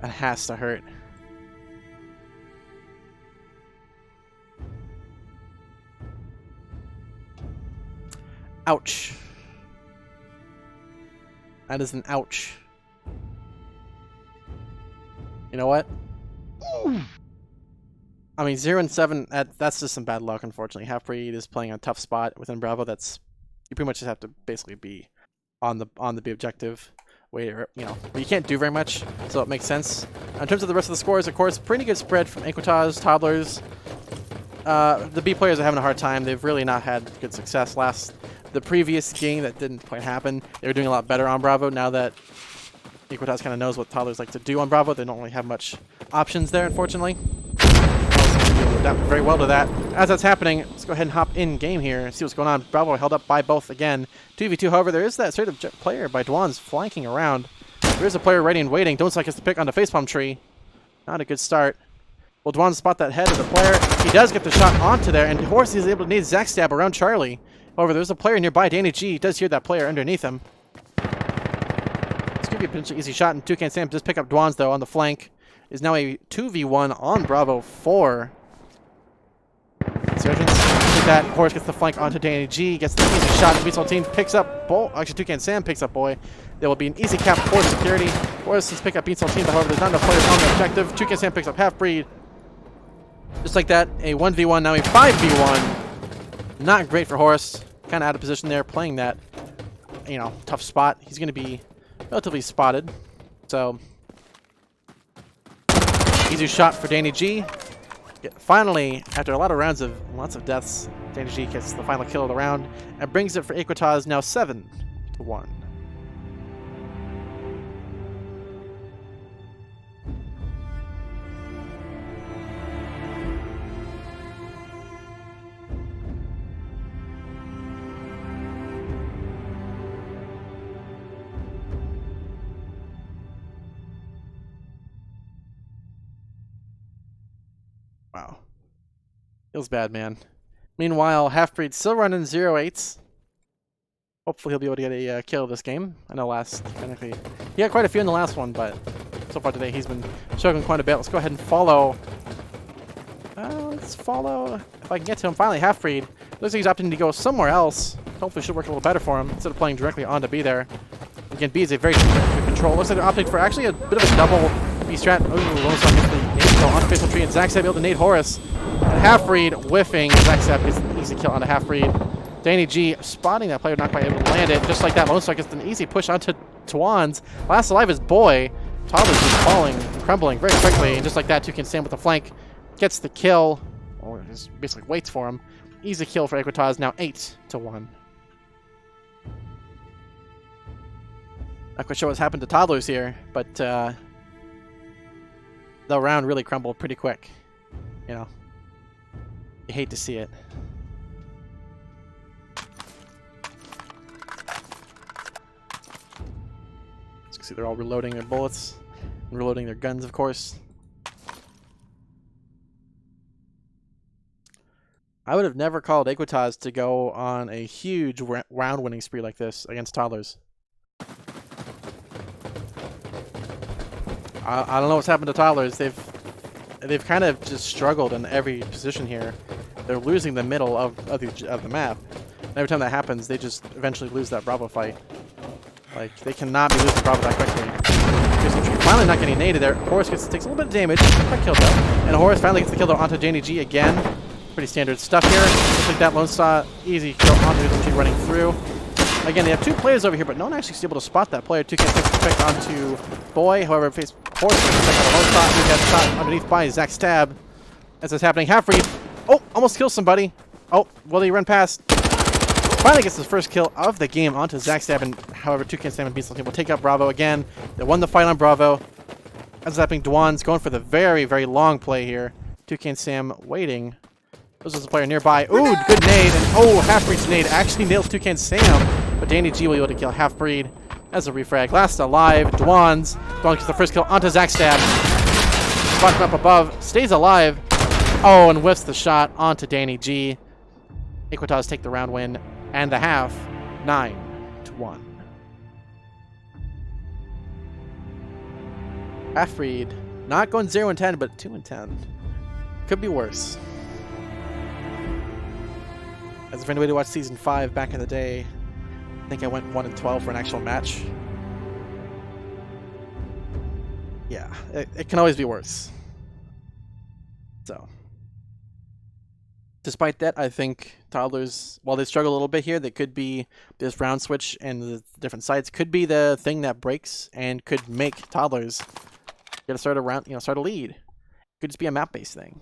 That has to hurt. Ouch. That is an ouch. You know what? I mean, 0-7, that's just some bad luck, unfortunately. Half-Breed is playing a tough spot within Bravo. You pretty much just have to basically be on the B objective. But you can't do very much, so it makes sense. In terms of the rest of the scores, of course, pretty good spread from Equitas, Toddlers. The B players are having a hard time. They've really not had good success. The previous game that didn't quite happen, they were doing a lot better on Bravo. Now that Equitas kind of knows what Toddlers like to do on Bravo, they don't really have much options there, unfortunately. Adapt very well to that. As that's happening, let's go ahead and hop in game here and see what's going on. Bravo held up by both again. 2v2, however, there is that sort of player by Dwan's flanking around. There is a player ready and waiting. Don't like us to pick on the facepalm tree. Not a good start. Will Dwan spot that head of the player? He does get the shot onto there, and Horse is able to nade Zack Stab around Charlie. However, there's a player nearby. Danny G does hear that player underneath him. This could be a potentially easy shot, and 2KCM does pick up Dwan's, though, on the flank. Is now a 2v1 on Bravo 4. Surgeons take that. Horse gets the flank onto Danny G, gets the easy shot. The Beanstalk team picks up Boy. Actually, 2KCM picks up Boy. There will be an easy cap for security. Horse has picked up Beanstalk team, but however, there's not enough players on the objective. 2KCM picks up Half-Breed. Just like that, a 1v1, now a 5v1. Not great for Horse. Kind of out of position there, playing that, tough spot. He's going to be relatively spotted. So, easy shot for Danny G. Finally, after a lot of rounds of lots of deaths, Danny G gets the final kill of the round and brings it for Equitas, now 7-1. Wow. Feels bad, man. Meanwhile, Half-Breed still running 0-8s. Hopefully he'll be able to get a kill this game. I know technically, he had quite a few in the last one, but so far today he's been struggling quite a bit. Let's go ahead and follow. Let's follow. If I can get to him. Finally, Half-Breed. Looks like he's opting to go somewhere else. Hopefully it should work a little better for him instead of playing directly onto B there. Again, B is a very good control. Looks like they're opting for actually a bit of a double B strat. Ooh, Lone Star gets the nade on the facepalm tree, and Zack Stab able to nade Horus. And Half-Breed whiffing. Zack Stab gets an easy kill onto Half-Breed. Danny G spotting that player, not quite able to land it. Just like that, Lone Star gets an easy push onto Twan's. Last alive is Boy. Toddler's just falling and crumbling very quickly. And just like that, 2KCM with the flank gets the kill. Or just basically waits for him. Easy kill for Equitas, now 8-1. Not quite sure what's happened to Toddlers here, but the round really crumbled pretty quick. You hate to see it. As you can see, they're all reloading their bullets and reloading their guns, of course. I would have never called Equitas to go on a huge round-winning spree like this against Toddlers. I don't know what's happened to Toddlers. They've kind of just struggled in every position here. They're losing the middle of the map. And every time that happens, they just eventually lose that Bravo fight. Like, they cannot be losing Bravo that quickly. Finally not getting naded there. Horus takes a little bit of damage. Not killed though. And Horus finally gets the kill though onto Danny G again. Pretty standard stuff here. Looks like that Lone Star easy kill onto the running through. Again, they have two players over here, but no one actually is able to spot that player. 2 can't pick onto Boy. However, face force to check out a Lone Star. He got shot underneath by Zach Stab. As this happening, half-read. Oh, almost kills somebody. Oh, will he run past? Finally gets his first kill of the game onto Zach Stab, and however, 2 can't Sam and Beanstalk team will take out Bravo again. They won the fight on Bravo. As it's happening, Dwan's going for the very, very long play here. 2 can't Sam waiting. This is a player nearby. Ooh, good nade, and oh, Half-Breed's nade actually nails 2 can't Sam, but Danny G will be able to kill Half-Breed as a refrag. Last alive, Dwan gets the first kill onto Zach Stab. Spots him up above, stays alive. Oh, and whiffs the shot onto Danny G. Equitas take the round win and the half, 9-1. Half-Breed not going 0-10, but 2-10. Could be worse. As if anybody watched Season 5 back in the day, I think I went 1-12 for an actual match. Yeah, it can always be worse. So, despite that, I think Toddlers, while they struggle a little bit here, they could be this round switch and the different sides could be the thing that breaks and could make Toddlers get a start a round, start a lead. Could just be a map-based thing.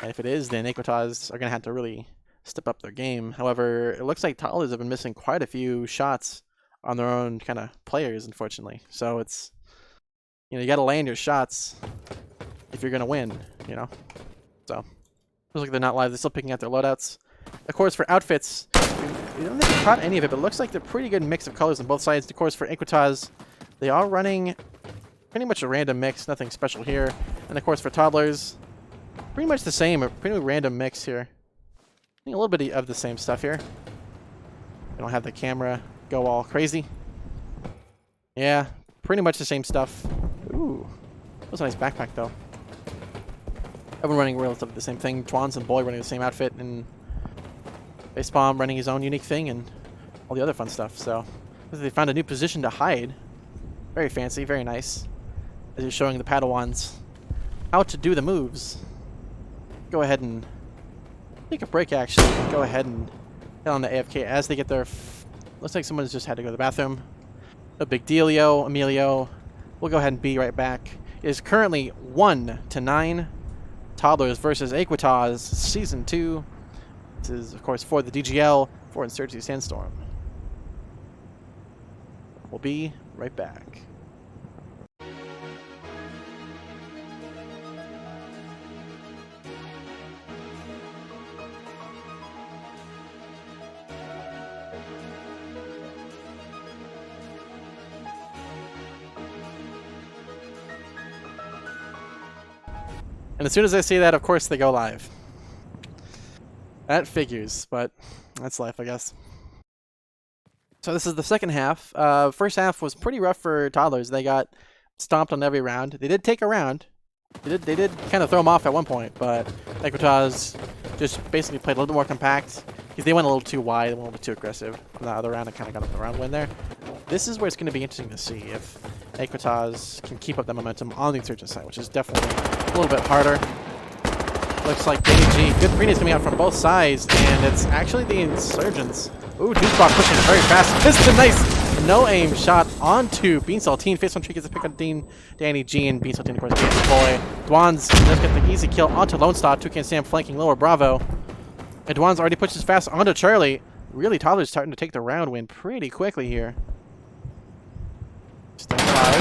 And if it is, then Equitas are gonna have to really step up their game. However, it looks like Toddlers have been missing quite a few shots on their own kind of players, unfortunately. So it's, you gotta land your shots if you're gonna win, So, looks like they're not live. They're still picking out their loadouts. Of course, for outfits, we don't think they caught any of it, but it looks like they're pretty good mix of colors on both sides. Of course, for Equitas, they are running pretty much a random mix, nothing special here. And of course, for Toddlers, pretty much the same, a pretty random mix here. A little bit of the same stuff here. We don't have the camera go all crazy. Yeah, pretty much the same stuff. Ooh, that was a nice backpack though. Everyone running relatively the same thing. Dwan's and Boy running the same outfit, and Basebomb running his own unique thing, and all the other fun stuff. So they found a new position to hide. Very fancy, very nice. As he's showing the Padawans how to do the moves. Go ahead and take a break, actually. Go ahead and hit on the AFK as they get their... Looks like someone's just had to go to the bathroom. No big dealio, Emilio. We'll go ahead and be right back. It is currently 1-9. Toddlers versus Equitas, Season 2. This is, of course, for the DGL, for Insurgency Sandstorm. We'll be right back. And as soon as I see that, of course, they go live. That figures, but that's life, I guess. So this is the second half. First half was pretty rough for Toddlers. They got stomped on every round. They did take a round. They did kind of throw them off at one point, but Equitas just basically played a little bit more compact because they went a little too wide, a little bit too aggressive. On the other round, it kind of got the round win there. This is where it's going to be interesting to see if Equitas can keep up that momentum on the Insurgent side, which is definitely a little bit harder. Looks like Danny G. Good freeness coming out from both sides, and it's actually the Insurgents. Ooh, Juicebox pushing very fast. This is a nice no-aim shot onto Beansaltine. Face one tree gets a pick on Danny G, and Beansaltine, of course, gets the boy. Dwan's does get the easy kill onto Lone Star. 2 can't Sam flanking lower Bravo. And Dwan's already pushes fast onto Charlie. Really, Toddler's starting to take the round win pretty quickly here. Still alive.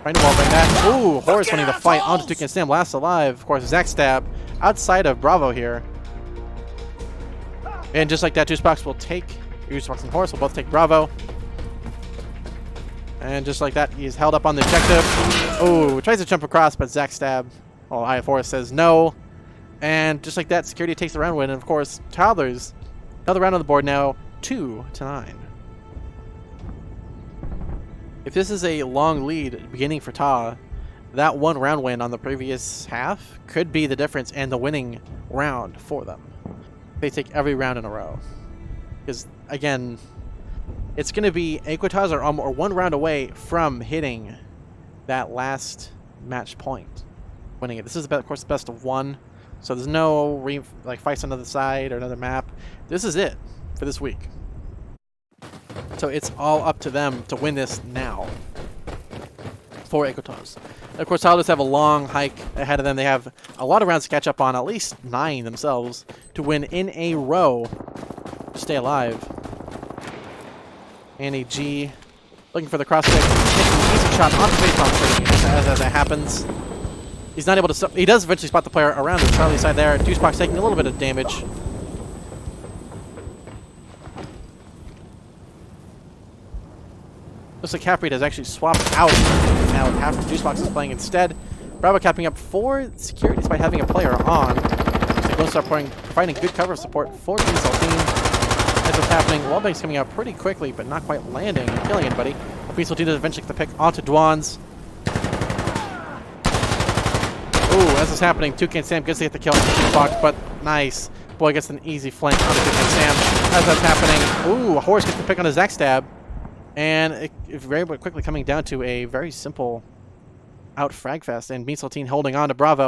Trying to wallbang that. Ooh, Horace winning the fight onto 2 can't Sam. Last alive. Of course, Zach Stab outside of Bravo here. And just like that, Juicebox will take... Juicebox and Horace will both take Bravo. And just like that, he's held up on the objective. Oh, tries to jump across, but Zach Stab... Well, IF Horace says no. And just like that, Security takes the round win. And of course, Toddlers, another round on the board now, 2-9. If this is a long lead beginning for Ta, that one round win on the previous half could be the difference and the winning round for them. They take every round in a row. Because, again, it's going to be Equitas or one round away from hitting that last match point. Winning it. This is, of course, the best of one. So there's no fights on the other side or another map. This is it for this week. So it's all up to them to win this now for Equitas. Of course, Tyler's have a long hike ahead of them. They have a lot of rounds to catch up on, at least 9 themselves, to win in a row to stay alive. Annie G looking for the cross stick. Gets an easy shot off the facepalm as that happens. He's not able to... He does eventually spot the player around the Charlie side there. Deucebox taking a little bit of damage. Looks like Halfbreed has actually swapped out. Now Deucebox is playing instead. Bravo capping up 4 security despite having a player on. Looks like Lone Star providing good cover support for Bean Saltine. As what's happening, Wallbang's coming out pretty quickly, but not quite landing and killing anybody. Bean Saltine does eventually get the pick onto Dwan's. Ooh, as is happening, Toucan Sam gets to get the kill on Deucebox, but nice. Boy gets an easy flank onto Toucan Sam. As that's happening, ooh, a Horse gets the pick on his Zack Stab. And it very quickly coming down to a very simple out frag fest, and Bean Saltine holding on to Bravo.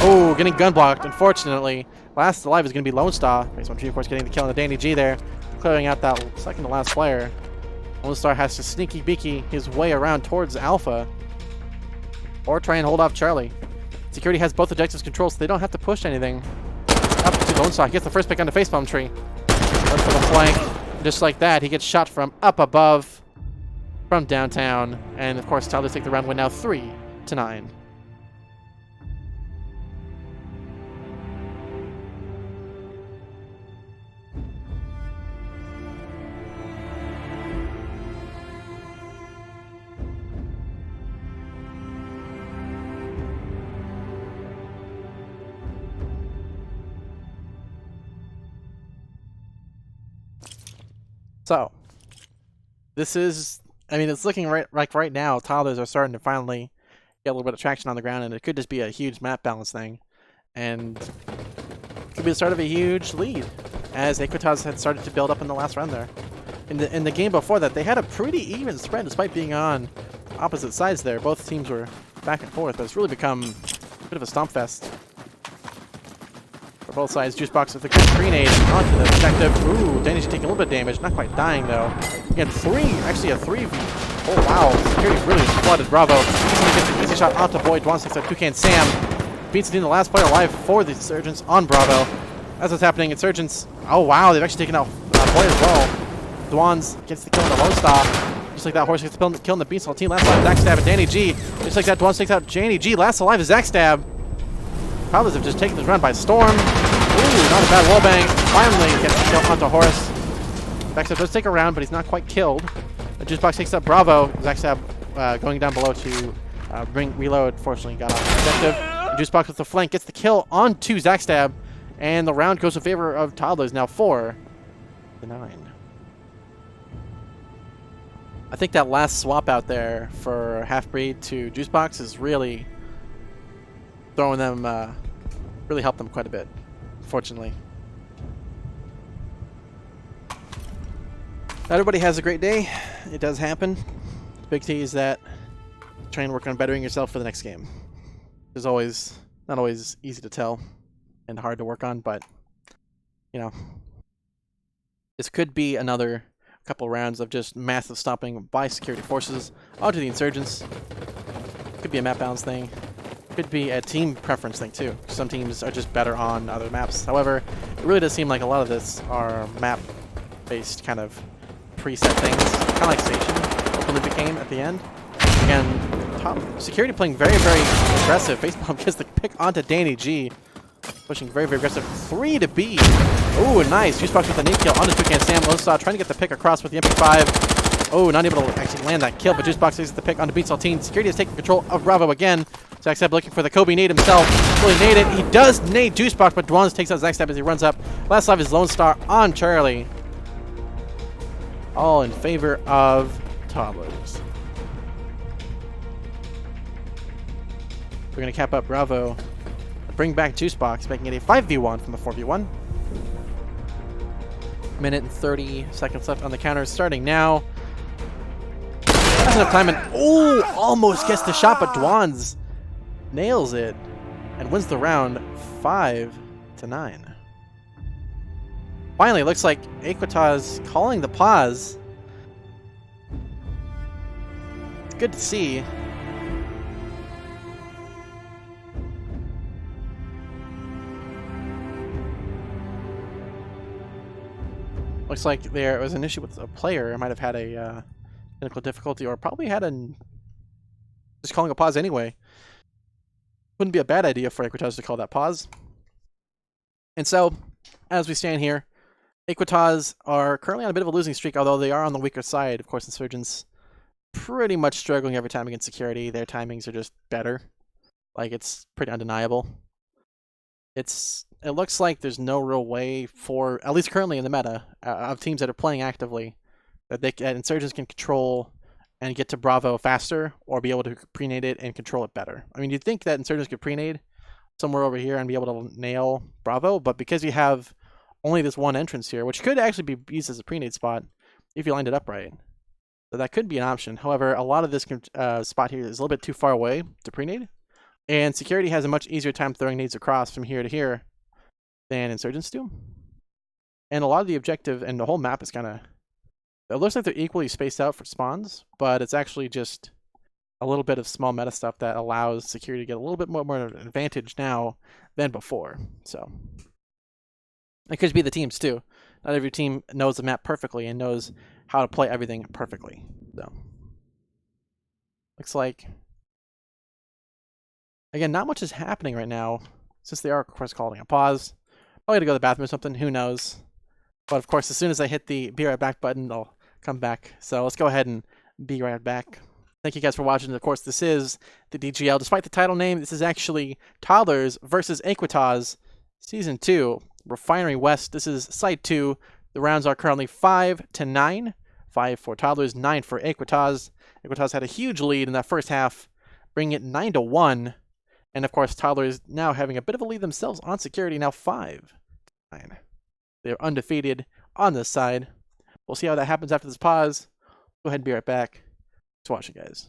Oh, getting gun blocked, unfortunately. Last alive is going to be Lone Star. Facepalm Tree, of course, getting the kill on the Danny G there, clearing out that second to last player. Lone Star has to sneaky beaky his way around towards Alpha, or try and hold off Charlie. Security has both objectives controlled, so they don't have to push anything. Up to Lone Star. He gets the first pick on the Facepalm Tree. Goes for the flank. Just like that, he gets shot from up above, from downtown, and of course, Tyler take the round win now 3-9. So, this is, I mean, it's looking right now, Toddlers are starting to finally get a little bit of traction on the ground, and it could just be a huge map balance thing. And it could be the start of a huge lead, as Equitas had started to build up in the last round there. In the game before that, they had a pretty even spread despite being on opposite sides there. Both teams were back and forth, but it's really become a bit of a stomp fest. For both sides, Deucebox with a good grenade onto the objective. Ooh, Danny's taking a little bit of damage, not quite dying though. Again, actually a 3v. Oh wow, security really flooded Bravo. He's gonna get the easy shot onto Boyd. Dwan takes out Toucan Sam. Beats it in the last player alive for the Insurgents on Bravo. As what's happening, Insurgents. Oh wow, they've actually taken out Boyd as well. Dwan's gets the kill on the Lone Star. Just like that, Horse gets the kill on the Bean Saltine. Last alive, Zack Stab and Danny G. Just like that, Dwan takes out Danny G. Last alive is Zack Stab. Prowlers have just taken this run by storm. Ooh, not a bad wallbang. Finally gets the kill onto Horse. Zack Stab does take a round, but he's not quite killed. The Deucebox takes up Bravo. Zack Stab going down below to reload. Fortunately, got off the objective. Deucebox with the flank gets the kill onto Zack Stab, and the round goes in favor of Toddlers. Now 4-9. I think that last swap out there for Halfbreed to Deucebox is really throwing them, really helped them quite a bit, fortunately. Not everybody has a great day. It does happen. The big key is that try and work on bettering yourself for the next game. It's always not always easy to tell and hard to work on, but you know, this could be another couple rounds of just massive stomping by security forces onto the Insurgents. Could be a map balance thing. Could be a team preference thing too. Some teams are just better on other maps. However, it really does seem like a lot of this are map-based kind of preset things, kind of like Station openly became at the end. Again, top security playing very, very aggressive. Facepalm gets the pick onto Danny G. Pushing very, very aggressive. 3 to B. Ooh, nice. Deucebox with the nade kill onto Toucan Sam. Lone Star trying to get the pick across with the MP5. Oh, not able to actually land that kill, but Deucebox takes the pick onto Bean Saltine. Security is taking control of Bravo again. Zack Stab looking for the Kobe nade himself. Fully nade it. He does nade Deucebox, but Dwan takes out Zack Stab as he runs up. Last life is Lone Star on Charlie. All in favor of Toddlers. We're going to cap up Bravo. Bring back Deucebox, making it a 5v1 from the 4v1. Minute and 30 seconds left on the counter, starting now. Has enough time, and oh, almost gets the shot, but Dwan's nails it. and wins the round 5-9. Finally, looks like Equitas calling the pause. It's good to see. Looks like there was an issue with a player. It might have had a technical difficulty, or probably had just calling a pause anyway. Wouldn't be a bad idea for Equitas to call that pause. And so, as we stand here, Equitas are currently on a bit of a losing streak, although they are on the weaker side. Of course, Insurgents pretty much struggling every time against Security. Their timings are just better. Like, it's pretty undeniable. It looks like there's no real way for, at least currently in the meta, of teams that are playing actively, that Insurgents can control and get to Bravo faster, or be able to prenade it and control it better. I mean, you'd think that Insurgents could prenade somewhere over here and be able to nail Bravo, but because you have only this one entrance here, which could actually be used as a prenade spot if you lined it up right. So that could be an option. However, a lot of this spot here is a little bit too far away to prenade, and Security has a much easier time throwing nades across from here to here than Insurgents do. And a lot of the objective and the whole map is kind of, it looks like they're equally spaced out for spawns, but it's actually just a little bit of small meta stuff that allows Security to get a little bit more advantage now than before. So it could be the teams too. Not every team knows the map perfectly and knows how to play everything perfectly. So looks like, again, not much is happening right now since they are, of course, calling a pause. Probably to go to the bathroom or something, who knows. But of course, as soon as I hit the be right back button, I'll come back. So let's go ahead and be right back. Thank you guys for watching. Of course, this is the DGL. Despite the title name, this is actually Toddlers versus Equitas Season 2, Refinery West. This is Site 2. The rounds are currently 5-9. 5 for Toddlers, 9 for Equitas. Equitas had a huge lead in that first half, bringing it 9-1. And of course, Toddlers now having a bit of a lead themselves on Security, now 5-9. They're undefeated on this side. We'll see how that happens after this pause. Go ahead and be right back. Let's watch it, guys.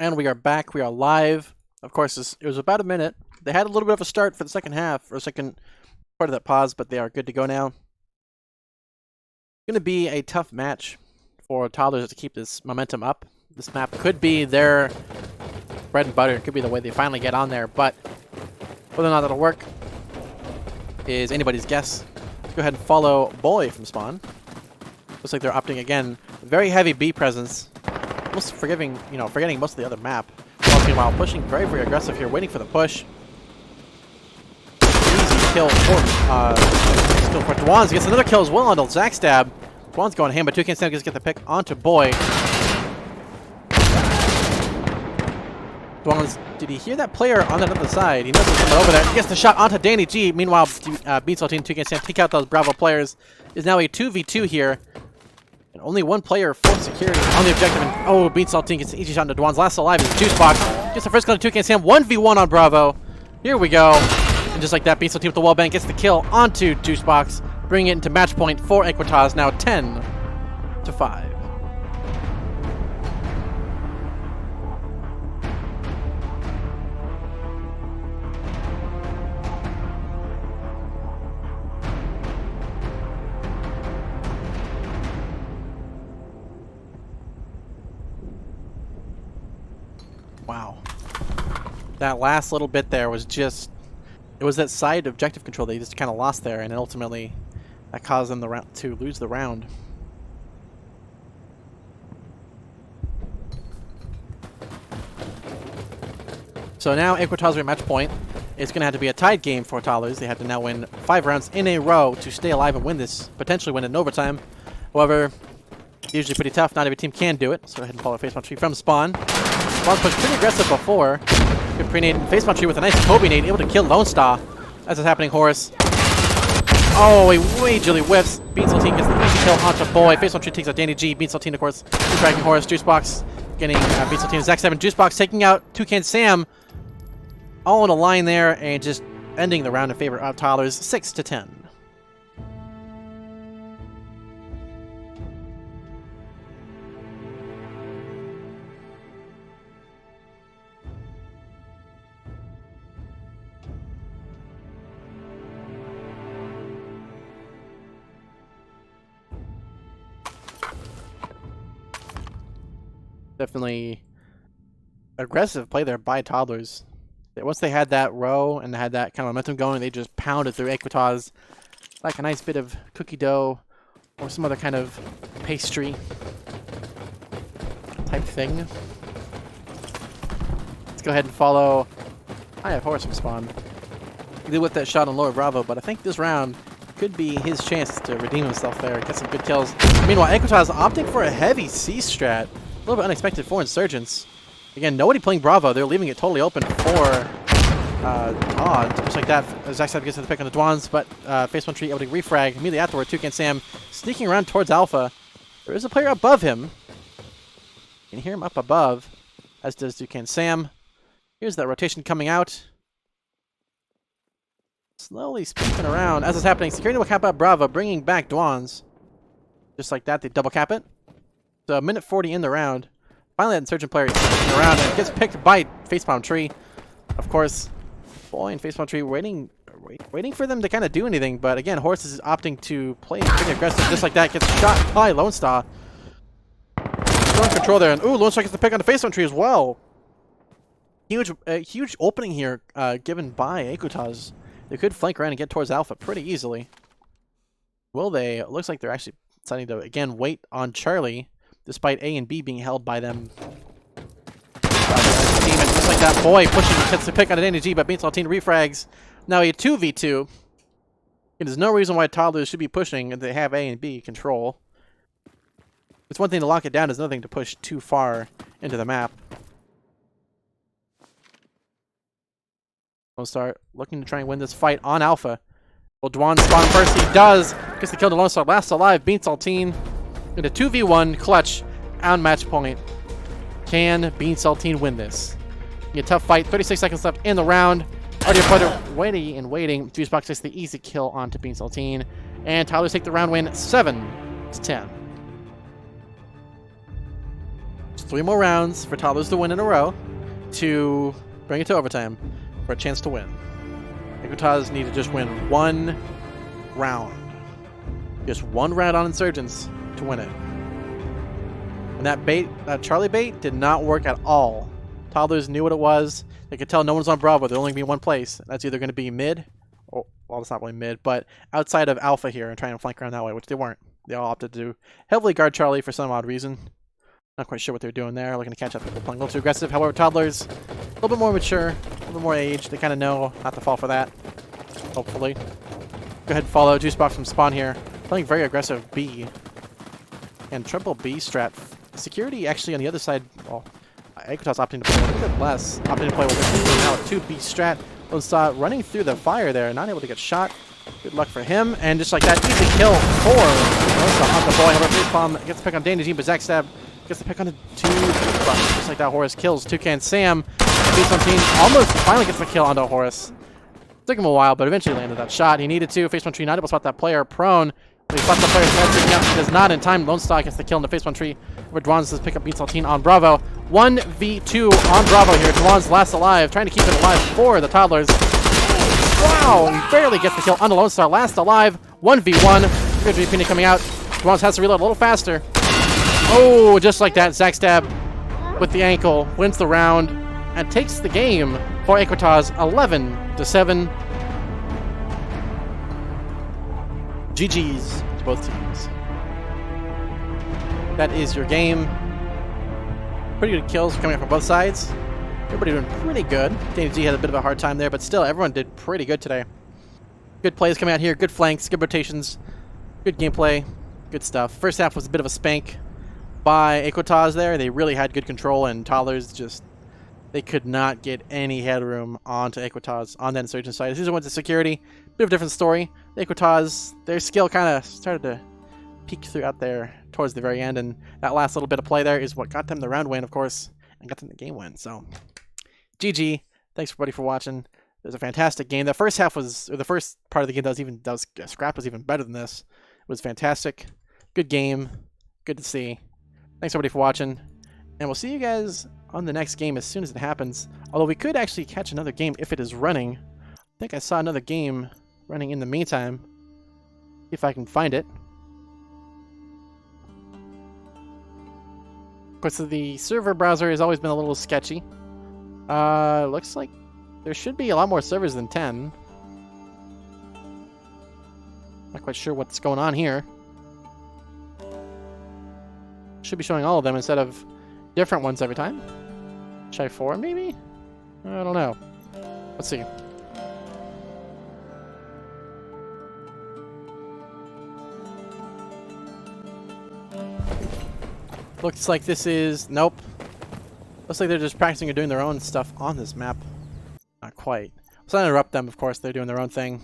And we are back. We are live. Of course, it was about a minute. They had a little bit of a start for the second half, or second part of that pause, but they are good to go now. Going to be a tough match for Toddlers to keep this momentum up. This map could be their bread and butter. It could be the way they finally get on there, but whether or not that'll work is anybody's guess. Let's go ahead and follow Boy from spawn. Looks like they're opting again. Very heavy B presence. Almost forgetting most of the other map. Meanwhile, pushing very, very aggressive here, waiting for the push. Easy kill for Dwan's. Gets another kill as well onto Zack Stab. Dwan's going ham, but Toucan Sam gets to get the pick onto Boy. Dwan's, did he hear that player on that other side? He knows there's someone over there. He gets the shot onto Danny G. Meanwhile, Beatsaltine and Toucan Sam take out those Bravo players. Is now a 2v2 here. And only one player for Security on the objective. And oh, Beatsaltine gets an easy shot into Dwan's. Last alive is Juicebox. Gets the first kill to Toucan Sam. 1v1 on Bravo. Here we go. And just like that, Beatsaltine with the wall bang gets the kill onto Juicebox, bringing it into match point for Equitas, now 10-5. Wow. That last little bit there was just, it was that side objective control they just kind of lost there, and ultimately that caused them to lose the round. So now Equitas are at match point. It's going to have to be a tied game for Toddlers. They have to now win 5 rounds in a row to stay alive and win this, potentially win it in overtime. However, usually pretty tough. Not every team can do it. So go ahead and follow face mount tree from spawn. Spawn's pushed pretty aggressive before. Good pre-nade. Face mount tree with a nice Kobe nade, able to kill Lone Star. As is happening, Horus. Oh, he majorly whiffs. Bean Saltine gets the easy kill onto Boy. Face mount tree takes out Danny G. Bean Saltine, of course, dragging Horus. Juicebox getting Bean Saltine. Zack 7. Juicebox taking out Toucan Sam. All in a line there and just ending the round in favor of Toddlers 6-10. Definitely aggressive play there by Toddlers. Once they had that row and they had that kind of momentum going, they just pounded through Equitas like a nice bit of cookie dough or some other kind of pastry type thing. Let's go ahead and follow. I have Horus from spawn. He did with that shot on lower Bravo, but I think this round could be his chance to redeem himself there, get some good kills. Meanwhile, Equitas opting for a heavy C strat. A little bit unexpected for Insurgents. Again, nobody playing Bravo. They're leaving it totally open for Todd. Just like that, Zack gets to the pick on the Dwans, but Face One Tree able to refrag. Immediately afterward, Toucan Sam sneaking around towards Alpha. There is a player above him. You can hear him up above, as does Toucan Sam. Here's that rotation coming out. Slowly spinning around. As is happening, Security will cap out Bravo, bringing back Dwans. Just like that, they double cap it. So, minute 40 in the round. Finally, that Insurgent player is spinning around and gets picked by Facepalm Tree. Of course, Boy and Facepalm Tree waiting for them to kind of do anything. But again, Horus is opting to play pretty aggressive. Just like that, gets shot by Lone Star. Still in control there. And ooh, Lone Star gets the pick on the Facepalm Tree as well. Huge opening here given by Equitas. They could flank around and get towards Alpha pretty easily. Will they? It looks like they're actually deciding to, again, wait on Charlie, despite A and B being held by them. And just like that, Boy pushing, gets the pick on an NG, but Bean Saltine refrags. Now a 2v2. There's no reason why Toddlers should be pushing if they have A and B control. It's one thing to lock it down, it's another thing to push too far into the map. Lone Star looking to try and win this fight on Alpha. Will Dwan spawn first? He does. Gets the kill to Lone Star. Last alive. Bean Saltine in a 2v1 clutch on match point. Can Bean Saltine win this? A tough fight. 36 seconds left in the round. Already a player waiting and waiting. Juicebox takes the easy kill onto Bean Saltine. And Tyler's take the round win 7-10. Just 3 more rounds for Toddlers to win in a row to bring it to overtime for a chance to win. Equitas need to just win 1 round. Just 1 round on Insurgents to win it. And that Charlie bait did not work at all. Toddlers knew what it was. They could tell no one's on Bravo. There'll only be one place. That's either going to be mid, or, well, it's not really mid, but outside of Alpha here and trying to flank around that way, which they weren't. They all opted to heavily guard Charlie for some odd reason. Not quite sure what they're doing there. Looking to catch up. People playing a little too aggressive. However, Toddlers, a little bit more mature, a little bit more age. They kind of know not to fall for that. Hopefully. Go ahead and follow Juicebox from spawn here. Playing very aggressive B. And triple B strat. Security actually on the other side. Well, Equitas opting to play a little bit less. Opting to play with now a 2B strat. Lone Star running through the fire there. Not able to get shot. Good luck for him. And just like that, easy kill for Lone Star on the Boy. However, Facepalm gets the pick on Danny G, but Zack Stab gets the pick on the 2. Just like that, Horus kills Toucan Sam. Bean Saltine almost finally gets the kill onto Horus. Took him a while, but eventually landed that shot. He needed to. Face One Tree not able to spot that player prone. He spots the player's head sticking out. He does not in time. Lone Star gets the kill on the Face One Tree. Where Dwans does pick up Bean Saltine on Bravo. 1v2 on Bravo here. Dwans last alive, trying to keep it alive for the Toddlers. Wow! He barely gets the kill on the Lone Star. Last alive. 1v1. Good VP coming out. Dwans has to reload a little faster. Oh, just like that, Zack Stab with the ankle wins the round and takes the game for Equitas 11-7. GG's to both teams. That is your game. Pretty good kills coming up from both sides. Everybody doing pretty good. DNG had a bit of a hard time there, but still, everyone did pretty good today. Good plays coming out here, good flanks, good rotations, good gameplay, good stuff. First half was a bit of a spank by Equitaz there. They really had good control, and Toddlers just, they could not get any headroom onto Equitaz on that insurgent side. As soon as it went to security, bit of a different story. The Equitaz, their skill kind of started to peek throughout there towards the very end, and that last little bit of play there is what got them the round win, of course, and got them the game win. So, GG. Thanks everybody for watching. It was a fantastic game. The first half was, or the first part of the game that was scrap was even better than this. It was fantastic. Good game. Good to see. Thanks everybody for watching, and we'll see you guys on the next game as soon as it happens. Although we could actually catch another game if it is running. I think I saw another game running in the meantime. See if I can find it. Of course, the server browser has always been a little sketchy. Looks like there should be a lot more servers than 10. Not quite sure what's going on here. Should be showing all of them instead of different ones every time. Try 4 maybe? I don't know. Let's see. Looks like this is... Nope. Looks like they're just practicing or doing their own stuff on this map. Not quite. Let's not interrupt them, of course. They're doing their own thing.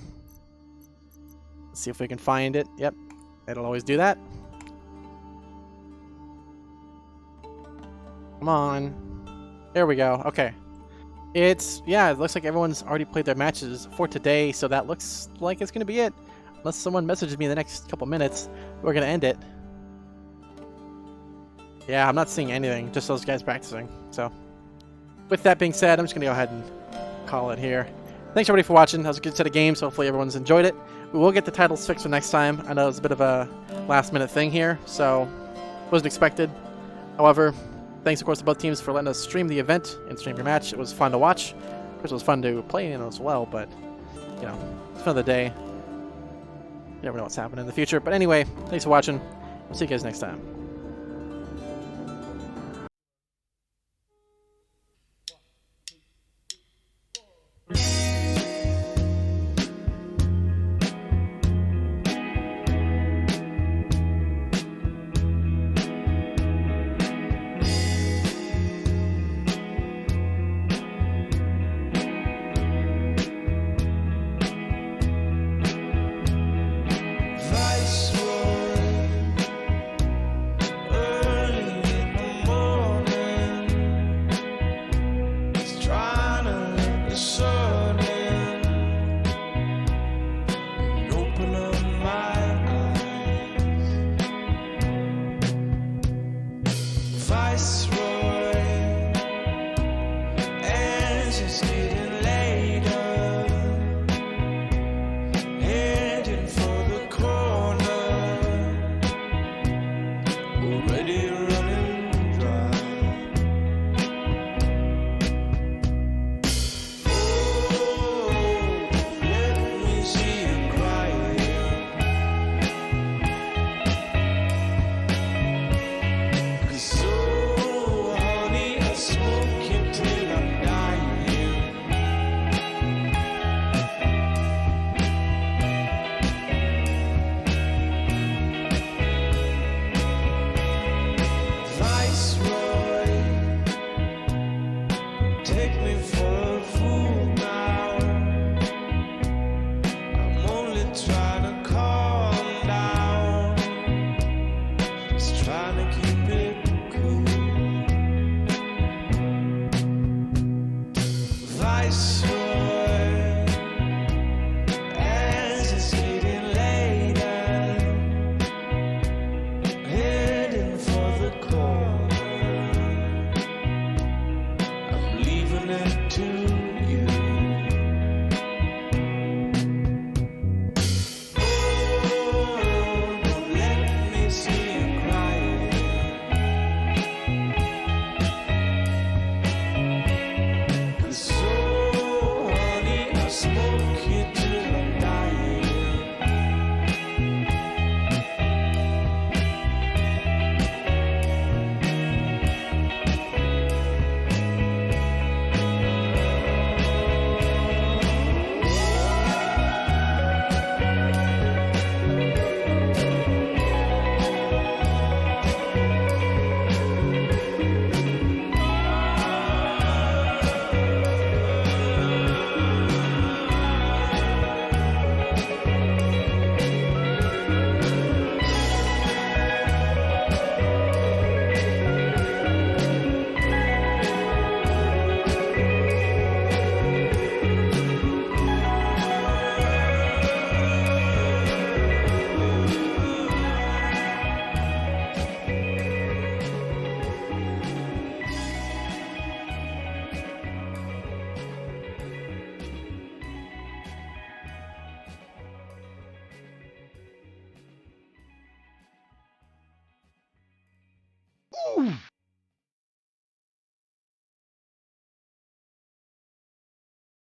Let's see if we can find it. Yep. It'll always do that. Come on. There we go. Okay. Yeah, it looks like everyone's already played their matches for today, so that looks like it's going to be it. Unless someone messages me in the next couple minutes, we're going to end it. Yeah, I'm not seeing anything, just those guys practicing. So, with that being said, I'm just going to go ahead and call it here. Thanks everybody for watching. That was a good set of games. Hopefully everyone's enjoyed it. We will get the titles fixed for next time. I know it's a bit of a last-minute thing here, so wasn't expected. However, thanks of course to both teams for letting us stream the event and stream your match. It was fun to watch. Of course, it was fun to play in as well, but, you know, it's another day. You never know what's happening in the future. But anyway, thanks for watching. We'll see you guys next time. Viceroy, and just